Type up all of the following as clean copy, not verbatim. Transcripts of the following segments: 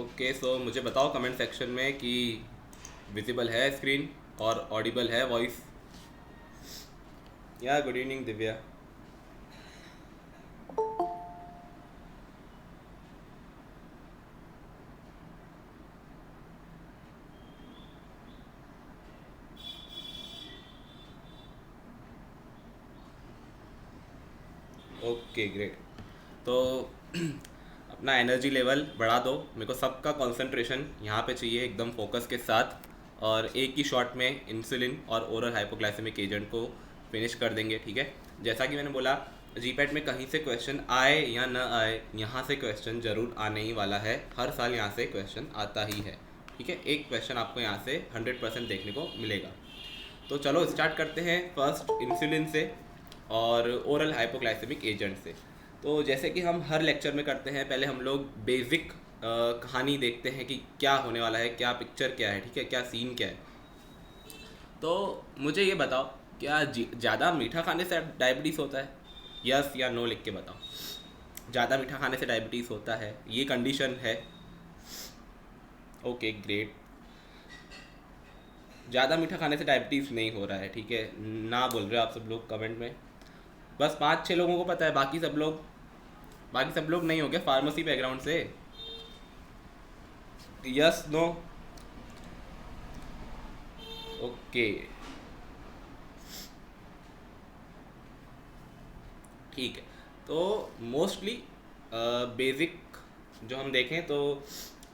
Okay, सो मुझे बताओ comment section में कि विजिबल है स्क्रीन और ऑडिबल है वॉइस। या good evening Divya. Okay great. तो अपना एनर्जी लेवल बढ़ा दो, मेरे को सबका कंसंट्रेशन यहाँ पे चाहिए एकदम फोकस के साथ, और एक ही शॉट में इंसुलिन और ओरल हाइपोग्लाइसेमिक एजेंट को फिनिश कर देंगे। ठीक है, जैसा कि मैंने बोला, जीपैट में कहीं से क्वेश्चन आए या न आए, यहाँ से क्वेश्चन जरूर आने ही वाला है। हर साल यहाँ से क्वेश्चन आता ही है। ठीक है, एक क्वेश्चन आपको यहाँ से 100% देखने को मिलेगा। तो चलो स्टार्ट करते हैं फर्स्ट इंसुलिन से और ओरल हाइपोग्लाइसेमिक एजेंट से। तो जैसे कि हम हर लेक्चर में करते हैं, पहले हम लोग बेसिक कहानी देखते हैं कि क्या होने वाला है, क्या पिक्चर क्या है, ठीक है, क्या सीन क्या है। तो मुझे ये बताओ, क्या ज़्यादा मीठा खाने से डायबिटीज़ होता है? यस या नो लिख के बताओ। ज़्यादा मीठा खाने से डायबिटीज़ होता है, ये कंडीशन है। Okay great. ज़्यादा मीठा खाने से डायबिटीज़ नहीं हो रहा है, ठीक है, ना बोल रहे हो आप सब लोग कमेंट में। बस 5-6 लोगों को पता है, बाकी सब लोग नहीं हो गए फार्मेसी बैकग्राउंड से। Yes no. ओके ठीक है। तो मोस्टली बेसिक जो हम देखें तो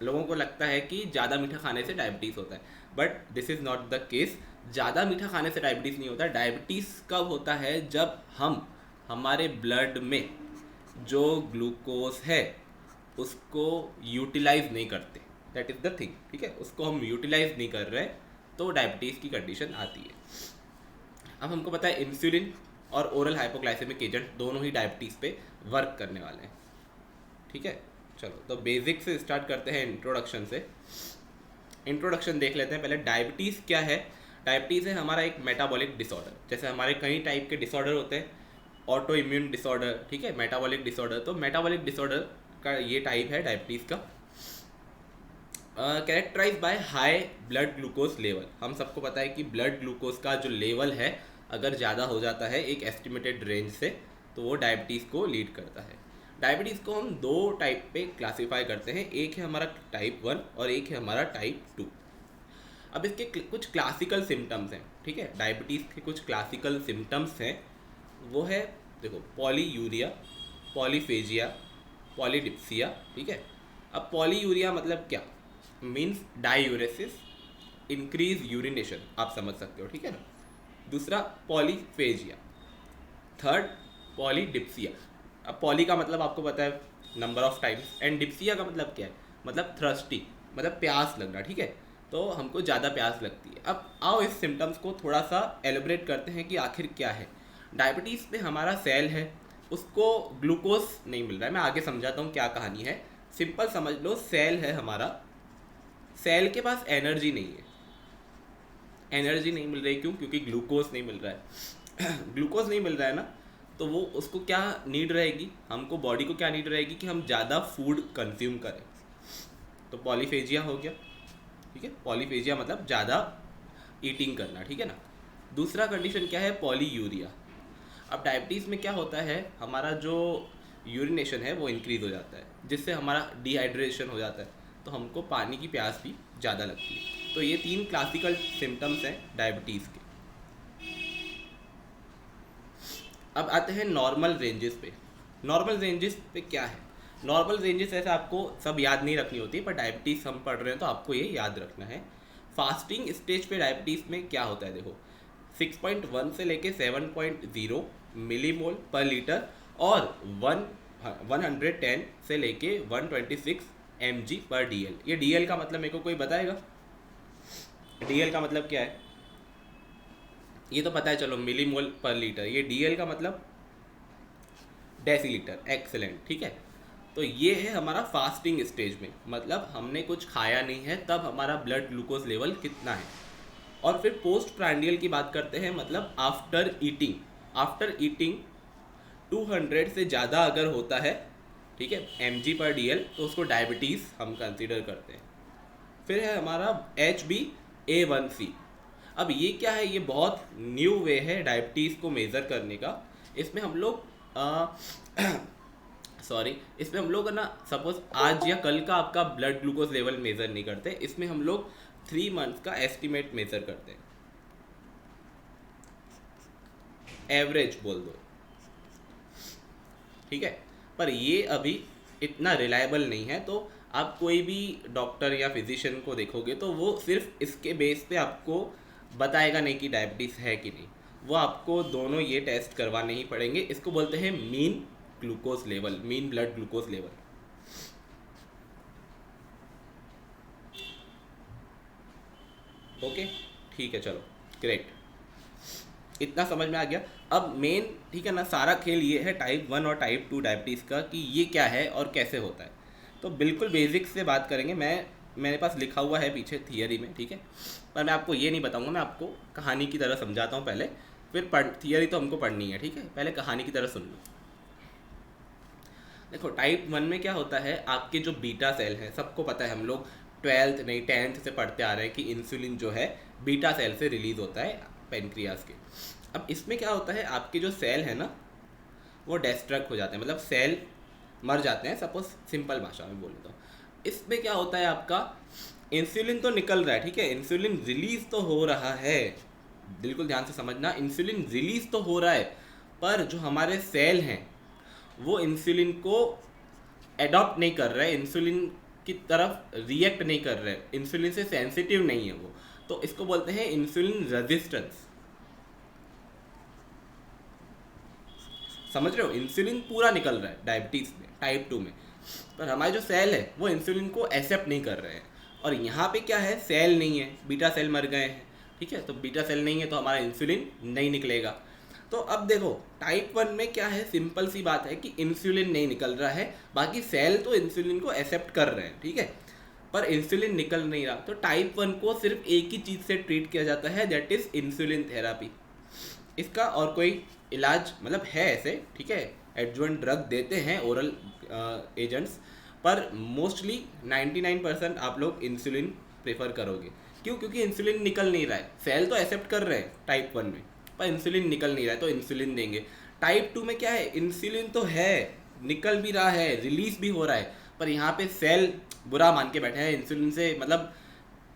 लोगों को लगता है कि ज़्यादा मीठा खाने से डायबिटीज़ होता है, but this is not the case. ज़्यादा मीठा खाने से डायबिटीज़ नहीं होता। डायबिटीज़ कब होता है? जब हम हमारे ब्लड में जो ग्लूकोज है उसको यूटिलाइज नहीं करते। That is the thing. ठीक है, उसको हम यूटिलाइज नहीं कर रहे, तो डायबिटीज़ की कंडीशन आती है। अब हमको पता है इंसुलिन और ओरल हाइपोग्लाइसेमिक एजेंट दोनों ही डायबिटीज़ पे वर्क करने वाले हैं। ठीक है, चलो तो बेसिक से स्टार्ट करते हैं, इंट्रोडक्शन से। इंट्रोडक्शन देख लेते हैं पहले। डायबिटीज़ क्या है? डायबिटीज़ है हमारा एक मेटाबॉलिक डिसऑर्डर। जैसे हमारे कई टाइप के डिसऑर्डर होते हैं, ऑटो इम्यून डिसऑर्डर, ठीक है, मेटाबॉलिक डिसऑर्डर। तो मेटाबॉलिक डिसऑर्डर का ये टाइप है डायबिटीज़ का। Characterize by high blood glucose level. हम सबको पता है कि ब्लड ग्लूकोज का जो लेवल है, अगर ज़्यादा हो जाता है एक एस्टिमेटेड रेंज से, तो वो डायबिटीज़ को लीड करता है। डायबिटीज़ को हम दो टाइप पे क्लासीफाई करते हैं, एक है हमारा टाइप 1 और एक है हमारा टाइप 2। अब इसके कुछ क्लासिकल सिम्टम्स हैं। ठीक है, डायबिटीज़ के कुछ क्लासिकल सिम्टम्स हैं, वो है देखो, पॉलीयूरिया, पॉलीफेजिया, पॉलीडिप्सिया। ठीक है, अब पॉलीयूरिया मतलब क्या? मीन्स डायूरेसिस, इंक्रीज यूरिनेशन, आप समझ सकते हो। ठीक है ना। दूसरा पॉलीफेजिया। Third polydipsia. अब पॉली का मतलब आपको पता है नंबर ऑफ टाइम्स, एंड डिप्सिया का मतलब क्या है? मतलब थ्रस्टी, मतलब प्यास लगना। ठीक है, तो हमको ज़्यादा प्यास लगती है। अब आओ इस सिम्टम्स को थोड़ा सा एलिब्रेट करते हैं कि आखिर क्या है। डायबिटीज़ में हमारा सेल है, उसको ग्लूकोज नहीं मिल रहा है। मैं आगे समझाता हूँ क्या कहानी है। सिंपल समझ लो, सेल है हमारा, सेल के पास एनर्जी नहीं है। एनर्जी नहीं मिल रही, क्यों? क्योंकि ग्लूकोज नहीं मिल रहा है। ग्लूकोज नहीं मिल रहा है ना, तो वो उसको क्या नीड रहेगी? हमको बॉडी को क्या नीड रहेगी कि हम ज़्यादा फूड कंज्यूम करें। तो पॉलीफेजिया हो गया। ठीक है, पॉलीफेजिया मतलब ज़्यादा ईटिंग करना। ठीक है ना। दूसरा कंडीशन क्या है? पॉलीयूरिया। अब डायबिटीज़ में क्या होता है, हमारा जो यूरिनेशन है वो इंक्रीज़ हो जाता है, जिससे हमारा डिहाइड्रेशन हो जाता है, तो हमको पानी की प्यास भी ज़्यादा लगती है। तो ये 3 क्लासिकल सिम्टम्स हैं डायबिटीज़ के। अब आते हैं नॉर्मल रेंजेस पे। नॉर्मल रेंजेस पे क्या है? नॉर्मल रेंजेस ऐसे आपको सब याद नहीं रखनी होती, पर डायबिटीज़ हम पढ़ रहे हैं तो आपको ये याद रखना है। फास्टिंग स्टेज पे डायबिटीज़ में क्या होता है, देखो, 6.1 से लेके 7.0 मिलीमोल पर लीटर, और 110 से लेके 126 mg पर DL। ये DL का मतलब मेरे को कोई बताएगा? DL का मतलब क्या है? ये तो पता है, चलो, मिलीमोल पर लीटर। ये DL का मतलब डेसीलीटर। एक्सेलेंट। ठीक है, तो ये है हमारा फास्टिंग स्टेज में, मतलब हमने कुछ खाया नहीं है, तब हमारा ब्लड ग्लूकोज लेवल कितना है। और फिर पोस्ट प्रांडियल की बात करते हैं, मतलब आफ्टर ईटिंग। आफ्टर ईटिंग 200 से ज़्यादा अगर होता है, ठीक है, mg/dl, तो उसको डायबिटीज़ हम कंसीडर करते हैं। फिर है हमारा HbA1c। अब ये क्या है, ये बहुत न्यू वे है डायबिटीज़ को मेज़र करने का। इसमें हम लोग सॉरी इसमें हम लोग ना सपोज आज या कल का आपका ब्लड ग्लूकोज लेवल मेज़र नहीं करते, इसमें हम लोग 3 मंथ्स का एस्टिमेट मेज़र करते हैं, एवरेज बोल दो, ठीक है। पर ये अभी इतना रिलायबल नहीं है, तो आप कोई भी डॉक्टर या फिजिशियन को देखोगे तो वो सिर्फ इसके बेस पे आपको बताएगा नहीं कि डायबिटीज़ है कि नहीं, वो आपको दोनों ये टेस्ट करवाने ही पड़ेंगे। इसको बोलते हैं mean glucose level, mean blood glucose level. Okay, ठीक है, चलो ग्रेट, इतना समझ में आ गया। अब मेन, ठीक है ना, सारा खेल ये है टाइप 1 और टाइप 2 डायबिटीज़ का कि ये क्या है और कैसे होता है। तो बिल्कुल बेसिक से बात करेंगे। मेरे पास लिखा हुआ है पीछे थियरी में, ठीक है, पर मैं आपको ये नहीं बताऊंगा, मैं आपको कहानी की तरह समझाता हूँ पहले, फिर थियरी तो हमको पढ़नी है, ठीक है, पहले कहानी की तरह सुन लो। देखो टाइप 1 में क्या होता है, आपके जो बीटा सेल हैं, सबको पता है, हम लोग 12th नहीं 10th से पढ़ते आ रहे हैं कि इंसुलिन जो है बीटा सेल से रिलीज़ होता है पेनक्रियाज के। अब इसमें क्या होता है, आपके जो सेल है ना वो डिस्ट्रक्ट हो जाते हैं, मतलब सेल मर जाते हैं, सपोज सिंपल भाषा में बोले तो। इसमें क्या होता है, आपका इंसुलिन तो निकल रहा है, ठीक है, इंसुलिन रिलीज तो हो रहा है, बिल्कुल ध्यान से समझना, इंसुलिन रिलीज तो हो रहा है, पर जो हमारे सेल हैं वो इंसुलिन को एडॉप्ट नहीं कर रहे, इंसुलिन की तरफ रिएक्ट नहीं कर रहे, इंसुलिन से सेंसिटिव नहीं है वो, तो इसको बोलते हैं इंसुलिन रेजिस्टेंस। समझ रहे हो, इंसुलिन पूरा निकल रहा है डायबिटीज़ में, टाइप 2 में, पर हमारे जो सेल है वो इंसुलिन को एक्सेप्ट नहीं कर रहे हैं। और यहाँ पे क्या है, सेल नहीं है, बीटा सेल मर गए हैं, ठीक है, तो बीटा सेल नहीं है तो हमारा इंसुलिन नहीं निकलेगा। तो अब देखो टाइप 1 में क्या है, सिंपल सी बात है कि इंसुलिन नहीं निकल रहा है, बाकी सेल तो इंसुलिन को एक्सेप्ट कर रहे हैं, ठीक है, पर इंसुलिन निकल नहीं रहा। तो टाइप 1 को सिर्फ एक ही चीज़ से ट्रीट किया जाता है, दैट इज़ इंसुलिन थेरापी। इसका और कोई इलाज मतलब है ऐसे, ठीक है, एडजुवेंट ड्रग देते हैं, ओरल एजेंट्स, पर मोस्टली 99% आप लोग इंसुलिन प्रेफर करोगे। क्यों? क्योंकि इंसुलिन निकल नहीं रहा है, सेल तो एक्सेप्ट कर रहे हैं टाइप 1 में, पर इंसुलिन निकल नहीं रहा है, तो इंसुलिन देंगे। टाइप 2 में क्या है, इंसुलिन तो है, निकल भी रहा है, रिलीज भी हो रहा है, पर यहाँ पे सेल बुरा मान के बैठे हैं, इंसुलिन से मतलब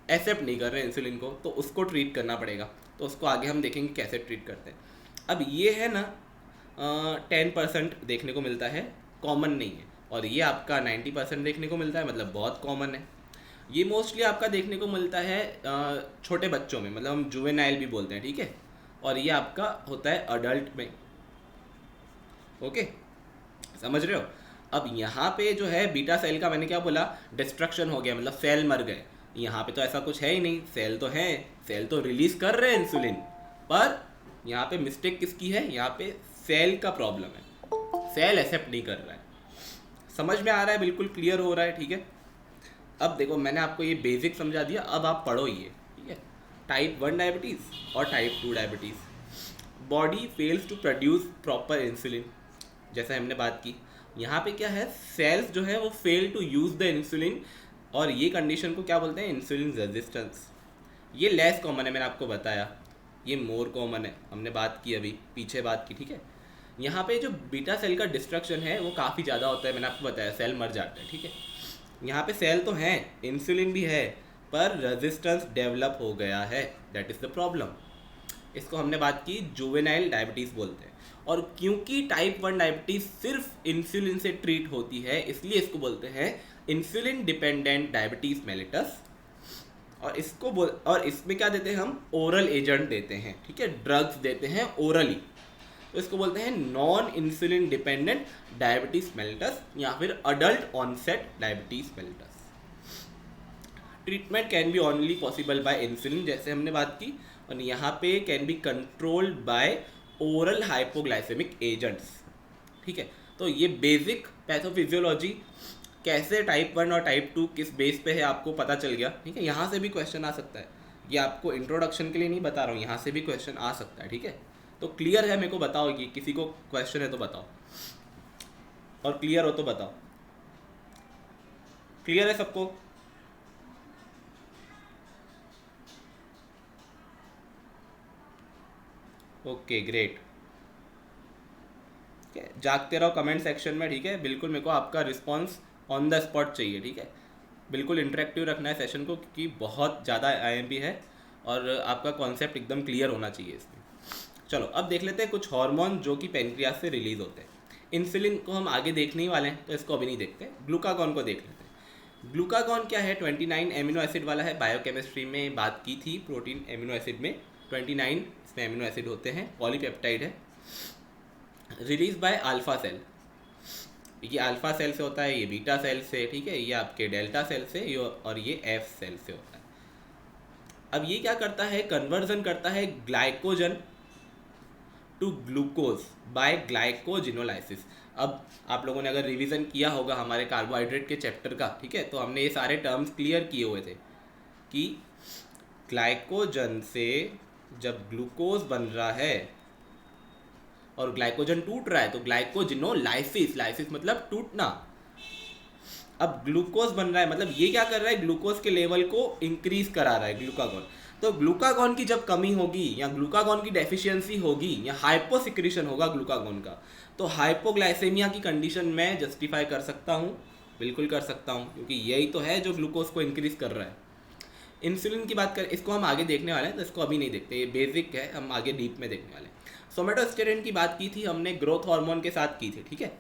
एक्सेप्ट नहीं कर रहे हैं इंसुलिन को, तो उसको ट्रीट करना पड़ेगा। तो उसको आगे हम देखेंगे कैसे ट्रीट करते हैं। अब ये है ना 10% देखने को मिलता है, कॉमन नहीं है, और ये आपका 90% देखने को मिलता है, मतलब बहुत कॉमन है। ये मोस्टली आपका देखने को मिलता है छोटे बच्चों में, मतलब हम जुवेनाइल भी बोलते हैं, ठीक है, और ये आपका होता है अडल्ट में। ओके, समझ रहे हो। अब यहाँ पे जो है बीटा सेल का मैंने क्या बोला, डिस्ट्रक्शन हो गया, मतलब सेल मर गए। यहाँ पे तो ऐसा कुछ है ही नहीं, सेल तो है, सेल तो रिलीज कर रहे हैं इंसुलिन, पर यहाँ पे मिस्टेक किसकी है, यहाँ पे सेल का प्रॉब्लम है, सेल एक्सेप्ट नहीं कर रहा है। समझ में आ रहा है, बिल्कुल क्लियर हो रहा है, ठीक है। अब देखो मैंने आपको ये बेसिक समझा दिया, अब आप पढ़ो ये, ठीक है। टाइप 1 डायबिटीज़ और type 2 diabetes, body fails to produce proper insulin, जैसे हमने बात की। यहाँ पे क्या है, सेल्स जो है वो fail to use the insulin, और ये कंडीशन को क्या बोलते हैं, इंसुलिन रेजिस्टेंस। ये लेस कॉमन है, मैंने आपको बताया, ये मोर कॉमन है, हमने बात की अभी पीछे बात की, ठीक है। यहाँ पे जो बीटा सेल का डिस्ट्रक्शन है वो काफ़ी ज़्यादा होता है, मैंने आपको बताया, सेल मर जाता है, ठीक है। यहाँ पे सेल तो हैं, इंसुलिन भी है, पर रेजिस्टेंस डेवलप हो गया है, दैट इज़ द प्रॉब्लम। इसको हमने बात की जुवेनाइल डायबिटीज़ बोलते हैं। और क्योंकि टाइप 1 डायबिटीज़ सिर्फ इंसुलिन से ट्रीट होती है, इसलिए इसको बोलते हैं इंसुलिन डिपेंडेंट डायबिटीज़ मेलिटस। और इसमें क्या देते हैं हम, ओरल एजेंट देते हैं, ठीक है, ड्रग्स देते हैं ओरली, तो इसको बोलते हैं non insulin dependent diabetes mellitus या फिर adult onset diabetes mellitus. Treatment can be only possible by insulin, जैसे हमने बात की, और यहाँ पे can be controlled by oral hypoglycaemic agents, ठीक है। तो ये बेसिक पैथोफिजियोलॉजी कैसे टाइप 1 और टाइप 2 किस बेस पे है आपको पता चल गया, ठीक है। यहाँ से भी क्वेश्चन आ सकता है, ये आपको इंट्रोडक्शन के लिए नहीं बता रहा हूँ, यहाँ से भी क्वेश्चन आ सकता है, ठीक है। तो क्लियर है, मेरे को बताओ, कि किसी को क्वेश्चन है तो बताओ, और क्लियर हो तो बताओ। क्लियर है सबको? Okay great. ठीक है, जागते रहो कमेंट सेक्शन में, ठीक है, बिल्कुल मेरे को आपका रिस्पॉन्स ऑन द स्पॉट चाहिए, ठीक है, बिल्कुल इंटरेक्टिव रखना है सेशन को, क्योंकि बहुत ज़्यादा आईएमपी है और आपका कॉन्सेप्ट एकदम क्लियर होना चाहिए इसमें। चलो अब देख लेते हैं कुछ हार्मोन जो कि पेनक्रियास से रिलीज होते हैं। इंसुलिन को हम आगे देखने ही वाले हैं तो इसको अभी नहीं देखते, ग्लूकागॉन को देख लेते हैं। ग्लूकागॉन क्या है? 29 एमिनो एसिड वाला है, बायोकेमिस्ट्री में बात की थी, प्रोटीन एमिनो एसिड में 29 इसमें एमिनो एसिड होते हैं, पॉलीपेप्टाइड है, रिलीज बाय अल्फा सेल। ये अल्फा सेल से होता है, ये बीटा सेल से, ठीक है, ये आपके डेल्टा सेल से, ये और ये एफ सेल से होता है। अब ये क्या करता है? कन्वर्जन करता है glycogen to glucose by glycogenolysis. अब आप लोगों ने अगर रिवीजन किया होगा हमारे कार्बोहाइड्रेट के चैप्टर का, ठीक है, तो हमने ये सारे टर्म्स क्लियर किए हुए थे कि ग्लाइकोजन से जब ग्लूकोज बन रहा है और ग्लाइकोजन टूट रहा है तो ग्लाइकोजिनोलाइसिस, लाइसिस मतलब टूटना। अब ग्लूकोज बन रहा है मतलब ये क्या कर रहा है? ग्लूकोज के लेवल को इंक्रीज करा रहा है ग्लूकागॉन। तो ग्लूकागॉन की जब कमी होगी या ग्लूकागॉन की डेफिशिएंसी होगी या हाइपोसिक्रीशन होगा ग्लूकागॉन का, तो हाइपोग्लाइसेमिया की कंडीशन में जस्टिफाई कर सकता हूँ, बिल्कुल कर सकता हूँ, क्योंकि यही तो है जो ग्लूकोज को इंक्रीज कर रहा है। इंसुलिन की बात करें, इसको हम आगे देखने वाले हैं तो इसको अभी नहीं देखते, ये बेसिक है, हम आगे डीप में देखने वाले हैं। सोमेटोस्टेरिन की बात की थी हमने, ग्रोथ हार्मोन के साथ की थी, ठीक है,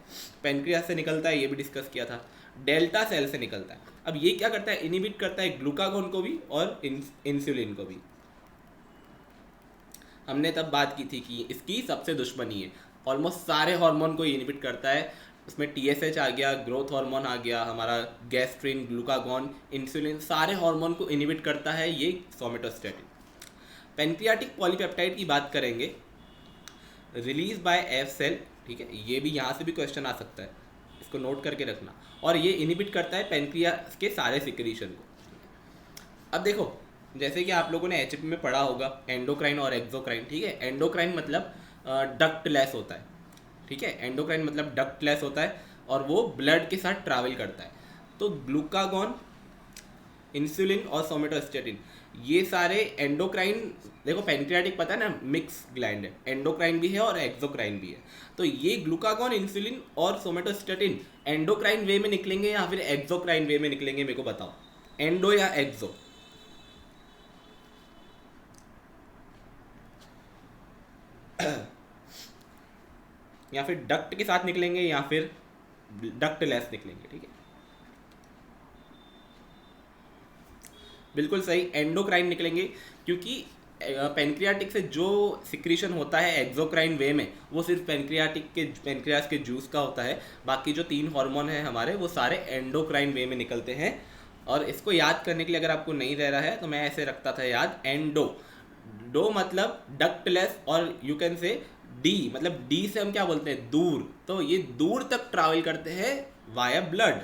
पेनक्रियास से निकलता है, ये भी डिस्कस किया था, डेल्टा सेल से निकलता है। अब ये क्या करता है? इनिबिट करता है ग्लूकागॉन को भी और इंसुलिन को भी। हमने तब बात की थी कि इसकी सबसे दुश्मनी है, ऑलमोस्ट सारे हार्मोन को इनिबिट करता है, उसमें टीएसएच आ गया, ग्रोथ हार्मोन आ गया, हमारा गैस्ट्रिन, ग्लूकागॉन, इंसुलिन, सारे हार्मोन को इनिबिट करता है ये सोमेटोस्टेटिन। पेनक्रियाटिक पॉलीपेप्टाइड की बात करेंगे, रिलीज बाय एफ सेल, ठीक है, ये भी यहाँ से भी क्वेश्चन आ सकता है, इसको नोट करके रखना, और ये इनिबिट करता है पेनक्रियास के सारे सिक्रीशन को। अब देखो, जैसे कि आप लोगों ने एचपी में पढ़ा होगा एंडोक्राइन और एक्सोक्राइन, ठीक है, एंडोक्राइन मतलब डक्टलेस होता है, ठीक है, एंडोक्राइन मतलब डक्टलेस होता है और वो ब्लड के साथ ट्रैवल करता है। तो ग्लूकागॉन, इंसुलिन और सोमेटोस्टेटिन ये सारे एंडोक्राइन, देखो पेनक्रियाटिक पता है ना मिक्स ग्लैंड है, एंडोक्राइन भी है और एक्सोक्राइन भी है, तो ये ग्लूकागॉन, इंसुलिन और सोमेटोस्टेटिन एंडोक्राइन वे में निकलेंगे या फिर एक्सोक्राइन वे में निकलेंगे, मेरे को बताओ, एंडो या एक्सो? या फिर डक्ट के साथ निकलेंगे या फिर डक्टलेस निकलेंगे, ठीक है, बिल्कुल सही, एंडोक्राइन निकलेंगे, क्योंकि पेनक्रियाटिक से जो सिक्रीशन होता है एक्सोक्राइन वे में वो सिर्फ पेनक्रियास के जूस का होता है, बाकी जो 3 हार्मोन हैं हमारे वो सारे एंडोक्राइन वे में निकलते हैं। और इसको याद करने के लिए अगर आपको नहीं रह रहा है तो मैं ऐसे रखता था याद, एंडो, डो मतलब डक्टलेस, और यू कैन से डी मतलब डी से हम क्या बोलते हैं? दूर, तो ये दूर तक ट्रैवल करते हैं वाया ब्लड।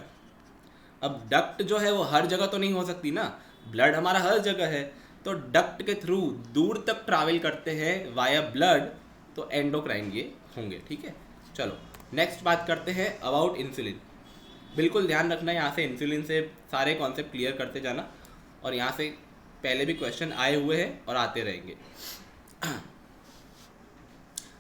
अब डक्ट जो है वो हर जगह तो नहीं हो सकती ना, ब्लड हमारा हर जगह है, तो डक्ट के थ्रू दूर तक ट्रैवल करते हैं वाया ब्लड, तो एंडोक्राइन ये होंगे, ठीक है। चलो नेक्स्ट बात करते हैं अबाउट इंसुलिन। बिल्कुल ध्यान रखना, यहाँ से इंसुलिन से सारे कॉन्सेप्ट क्लियर करते जाना, और यहाँ से पहले भी क्वेश्चन आए हुए हैं और आते रहेंगे।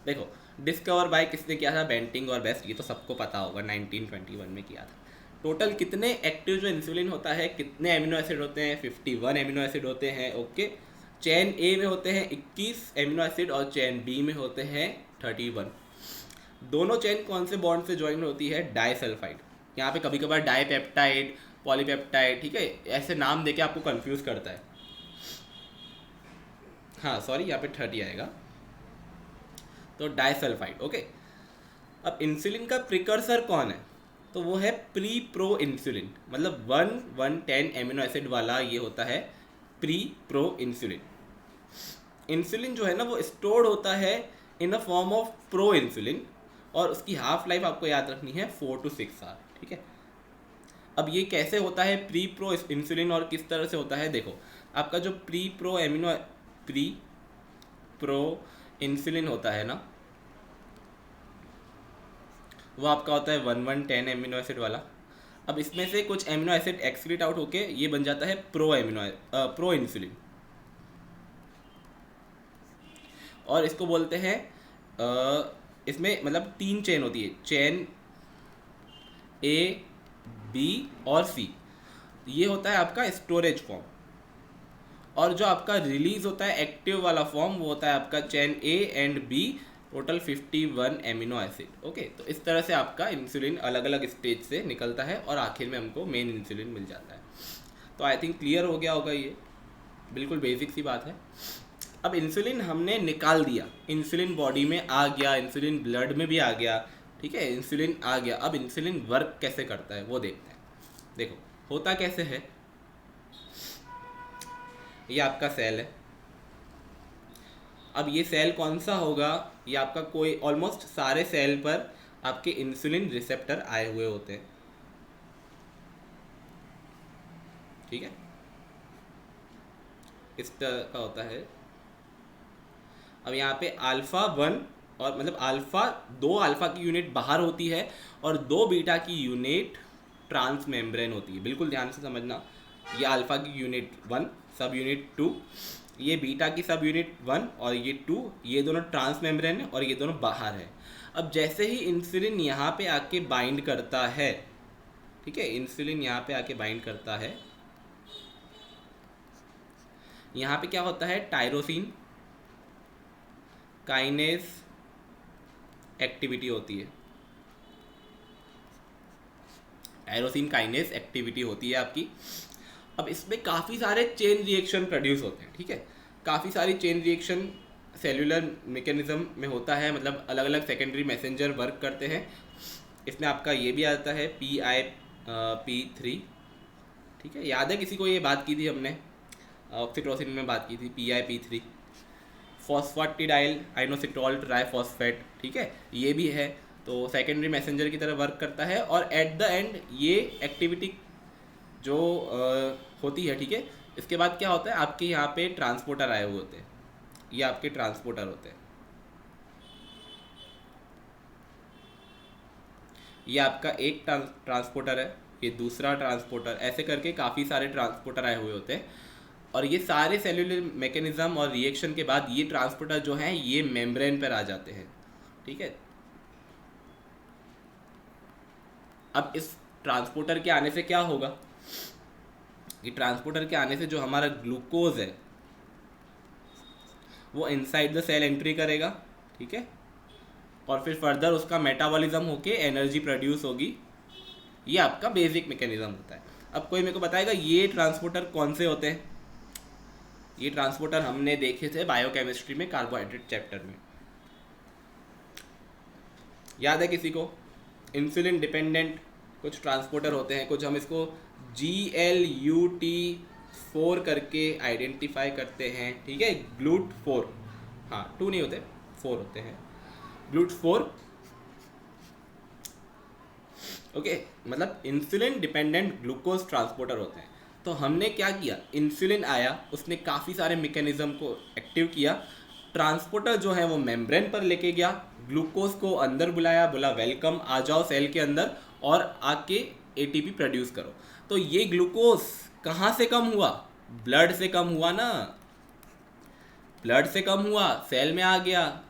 देखो, डिस्कवर बाय किसने किया था? बेंटिंग और बेस्ट, ये तो सबको पता होगा, 1921 में किया था। टोटल कितने एक्टिव जो इंसुलिन होता है, कितने एमिनो एसिड होते हैं? 51 एमिनो एसिड होते हैं, ओके। चेन ए में होते हैं 21 एमिनो एसिड और चेन बी में होते हैं 31। दोनों चेन कौन से बॉन्ड से ज्वाइन होती है? डाइसल्फाइड। यहाँ पे कभी कभार डाइपेप्टाइड, पॉलीपेप्टाइड, ठीक है, ऐसे नाम देके आपको कंफ्यूज करता है। हाँ सॉरी, यहाँ पे 30 आएगा, तो डाइसल्फाइड, ओके। अब इंसुलिन का प्रिकर्सर कौन है? तो वो है प्री प्रो इंसुलिन, मतलब 110 एमिनो एसिड वाला ये होता है प्री प्रो इंसुलिन। इंसुलिन जो है ना वो स्टोर्ड होता है in a form of proinsulin, और उसकी हाफ लाइफ आपको याद रखनी है 4 to 6 आवर, ठीक है। अब ये कैसे होता है प्री प्रो इंसुलिन और किस तरह से होता है? देखो, आपका जो प्री प्रो इंसुलिन होता है ना, वो आपका होता है 110 एमिनो एसिड वाला। अब इसमें से कुछ एमिनो एसिड एक्सक्रीट आउट होके ये बन जाता है प्रो इंसुलिन, और इसको बोलते हैं इसमें मतलब 3 चेन होती है, चेन ए, बी और सी। ये होता है आपका स्टोरेज फॉर्म, और जो आपका रिलीज होता है एक्टिव वाला फॉर्म वो होता है आपका chain A and B, total 51 amino acid. Okay, तो इस तरह से आपका इंसुलिन अलग अलग स्टेज से निकलता है और आखिर में हमको मेन इंसुलिन मिल जाता है। तो आई थिंक क्लियर हो गया होगा, ये बिल्कुल बेसिक सी बात है। अब इंसुलिन हमने निकाल दिया, इंसुलिन बॉडी में आ गया, इंसुलिन ब्लड में भी आ गया, ठीक है, इंसुलिन आ गया। अब इंसुलिन वर्क कैसे करता है वो देखते हैं। देखो होता कैसे है, ये आपका सेल है। अब ये सेल कौन सा होगा, ये आपका कोई ऑलमोस्ट सारे सेल पर आपके इंसुलिन रिसेप्टर आए हुए होते हैं, ठीक है, इस तरह का होता है। अब यहाँ पे अल्फा 1 और मतलब दो अल्फा की यूनिट बाहर होती है और 2 बीटा की यूनिट ट्रांस मेम्ब्रेन होती है। बिल्कुल ध्यान से समझना, ये अल्फा की यूनिट 1, सब यूनिट 2, ये बीटा की सब यूनिट 1 और ये 2, ये दोनों ट्रांस मेम्ब्रेन है और ये दोनों बाहर है। अब जैसे ही इंसुलिन यहाँ पे आके बाइंड करता है, ठीक है, इंसुलिन यहाँ पे आके बाइंड करता है, यहाँ पे क्या होता है, टायरोसिन काइनेज एक्टिविटी होती है, टायरोसिन काइनेज एक्टिविटी होती है आपकी। अब इसमें काफ़ी सारे चेन रिएक्शन प्रोड्यूस होते हैं, ठीक है, काफ़ी सारी चेन रिएक्शन सेल्यूलर मैकेनिज्म में होता है, मतलब अलग अलग सेकेंडरी मैसेंजर वर्क करते हैं। इसमें आपका ये भी आता है PIP3, ठीक है, याद है किसी को ये बात की थी हमने, ऑक्सीटोसिन में बात की थी, PIP3, फॉस्फेटिडाइल आइनोसिटोल ट्राइफॉस्फेट, ठीक है, ये भी है। तो सेकेंडरी मैसेंजर की तरह वर्क करता है और एट द एंड ये एक्टिविटी जो होती है, ठीक है, इसके बाद क्या होता है, आपके यहाँ पे ट्रांसपोर्टर आए हुए होते हैं, ये आपके ट्रांसपोर्टर होते हैं, ये आपका एक ट्रांसपोर्टर है, ये दूसरा ट्रांसपोर्टर, ऐसे करके काफ़ी सारे ट्रांसपोर्टर आए हुए होते हैं। और ये सारे सेल्यूलर मैकेनिज्म और रिएक्शन के बाद ये ट्रांसपोर्टर जो हैं ये मेम्ब्रेन पर आ जाते हैं, ठीक है। अब इस ट्रांसपोर्टर के आने से क्या होगा, ये ट्रांसपोर्टर के आने से जो हमारा ग्लूकोज है वो इनसाइड द सेल एंट्री करेगा, ठीक है, और फिर फर्दर उसका मेटाबॉलिज्म होके एनर्जी प्रोड्यूस होगी। ये आपका बेसिक मैकेनिज्म होता है। अब कोई मेरे को बताएगा ये ट्रांसपोर्टर कौन से होते हैं। ये ट्रांसपोर्टर हमने देखे थे बायोकेमिस्ट्री में, कार्बोहाइड्रेट चैप्टर में, याद है किसी को। इंसुलिन डिपेंडेंट कुछ ट्रांसपोर्टर होते हैं, कुछ हम इसको GLUT4 करके आइडेंटिफाई करते हैं, ठीक है, GLUT4, हाँ 2 नहीं होते 4 होते हैं, GLUT4, ओके, मतलब इंसुलिन डिपेंडेंट ग्लूकोज ट्रांसपोर्टर होते हैं। तो हमने क्या किया, इंसुलिन आया, उसने काफ़ी सारे मैकेनिज्म को एक्टिव किया, ट्रांसपोर्टर जो है वो मेम्ब्रेन पर लेके गया, ग्लूकोज को अंदर बुलाया, बोला वेलकम, आ जाओ सेल के अंदर और आके ATP प्रोड्यूस करो। तो ये ग्लूकोज कहाँ से कम हुआ, ब्लड से कम हुआ ना, ब्लड से कम हुआ, सेल में आ गया,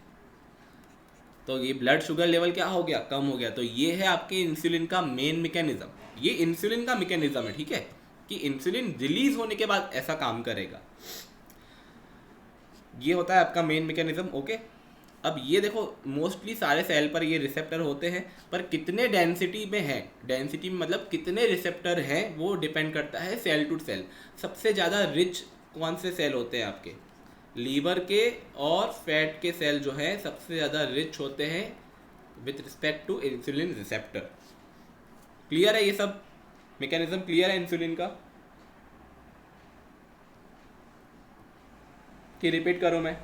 तो ये ब्लड शुगर लेवल क्या हो गया, कम हो गया। तो ये है आपके इंसुलिन का मेन मैकेनिज्म, ये इंसुलिन का मैकेनिज्म है, ठीक है, कि इंसुलिन रिलीज होने के बाद ऐसा काम करेगा, ये होता है आपका मेन मैकेनिज्म, ओके। अब ये देखो मोस्टली सारे सेल पर ये रिसेप्टर होते हैं, पर कितने डेंसिटी में है, डेंसिटी में मतलब कितने रिसेप्टर हैं वो डिपेंड करता है सेल टू सेल। सबसे ज़्यादा रिच कौन से सेल होते हैं आपके, लीवर के और फैट के सेल जो है सबसे ज़्यादा रिच होते हैं with respect to insulin receptor. Clear है ये सब मैकेनिज्म, क्लियर है इंसुलिन का कि रिपीट करूं मैं।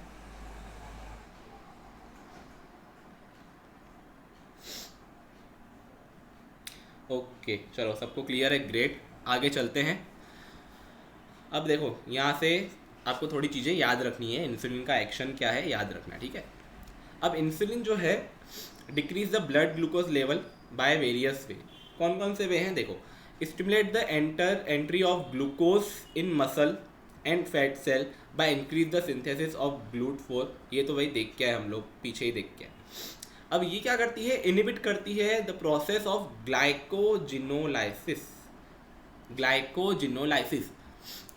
ओके चलो सबको क्लियर है, ग्रेट, आगे चलते हैं। अब देखो यहाँ से आपको थोड़ी चीज़ें याद रखनी है, इंसुलिन का एक्शन क्या है याद रखना, ठीक है। अब इंसुलिन जो है decrease the blood glucose level by various way, कौन कौन से वे हैं देखो। Stimulate the entry of glucose in muscle and fat cell by increase the synthesis of GLUT4। ये तो भाई देख के आए हम लोग, पीछे ही देख के आए। अब ये क्या करती है, इनिबिट करती है the process of glycogenolysis. Glycogenolysis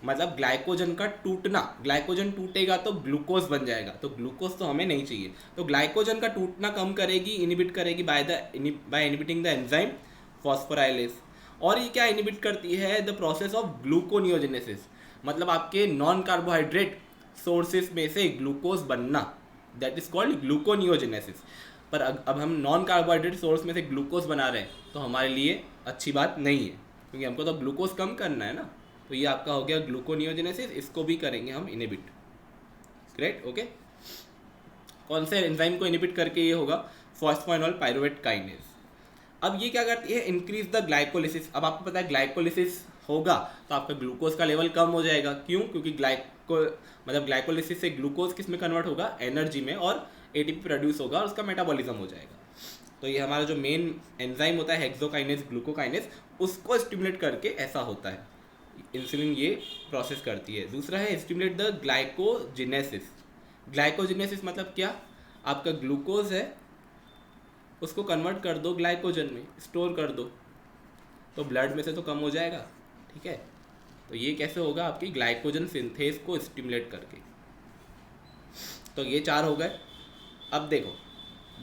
मतलब ग्लाइकोजन का टूटना। ग्लाइकोजन टूटेगा तो ग्लूकोज बन जाएगा, तो ग्लूकोज तो हमें नहीं चाहिए, तो ग्लाइकोजन का टूटना कम करेगी, इनिबिट करेगी by inhibiting the enzyme phosphorylase. और ये क्या इनिबिट करती है, द प्रोसेस ऑफ ग्लूकोनियोजेनेसिस, मतलब आपके नॉन कार्बोहाइड्रेट सोर्सेज में से ग्लूकोज बनना, दैट इज कॉल्ड ग्लूकोनियोजेनेसिस। पर अब हम नॉन कार्बोहाइड्रेट सोर्स में से ग्लूकोज बना रहे हैं तो हमारे लिए अच्छी बात नहीं है, क्योंकि हमको तो ग्लूकोज कम करना है ना। तो ये आपका हो गया ग्लूकोनियोजेनेसिस, इसको भी करेंगे हम इनिबिट। Great, okay. कौन से एंजाइम को इनिबिट करके ये होगा, फॉस्फोएनोल पाइरुवेट काइनेज। अब ये क्या करती है, इंक्रीज द ग्लाइकोलिसिस। अब आपको पता है ग्लाइकोलिसिस होगा तो आपका ग्लूकोज का लेवल कम हो जाएगा। क्यों? क्योंकि ग्लाइकोलिसिस से ग्लूकोज किस में कन्वर्ट होगा, एनर्जी में, और एटीपी प्रोड्यूस होगा और उसका मेटाबॉलिज्म हो जाएगा। तो ये हमारा जो मेन एंजाइम होता है हेक्सोकाइनेज ग्लूकोकाइनेज, उसको स्टिमुलेट करके ऐसा होता है, इंसुलिन ये प्रोसेस करती है। दूसरा है स्टिमुलेट द ग्लाइकोजिनेसिस। ग्लाइकोजिनेसिस मतलब क्या, आपका ग्लूकोज है उसको कन्वर्ट कर दो ग्लाइकोजन में, स्टोर कर दो, तो ब्लड में से तो कम हो जाएगा, ठीक है। तो ये कैसे होगा, आपकी ग्लाइकोजन सिंथेस को स्टिमुलेट करके। तो ये 4 हो गए। अब देखो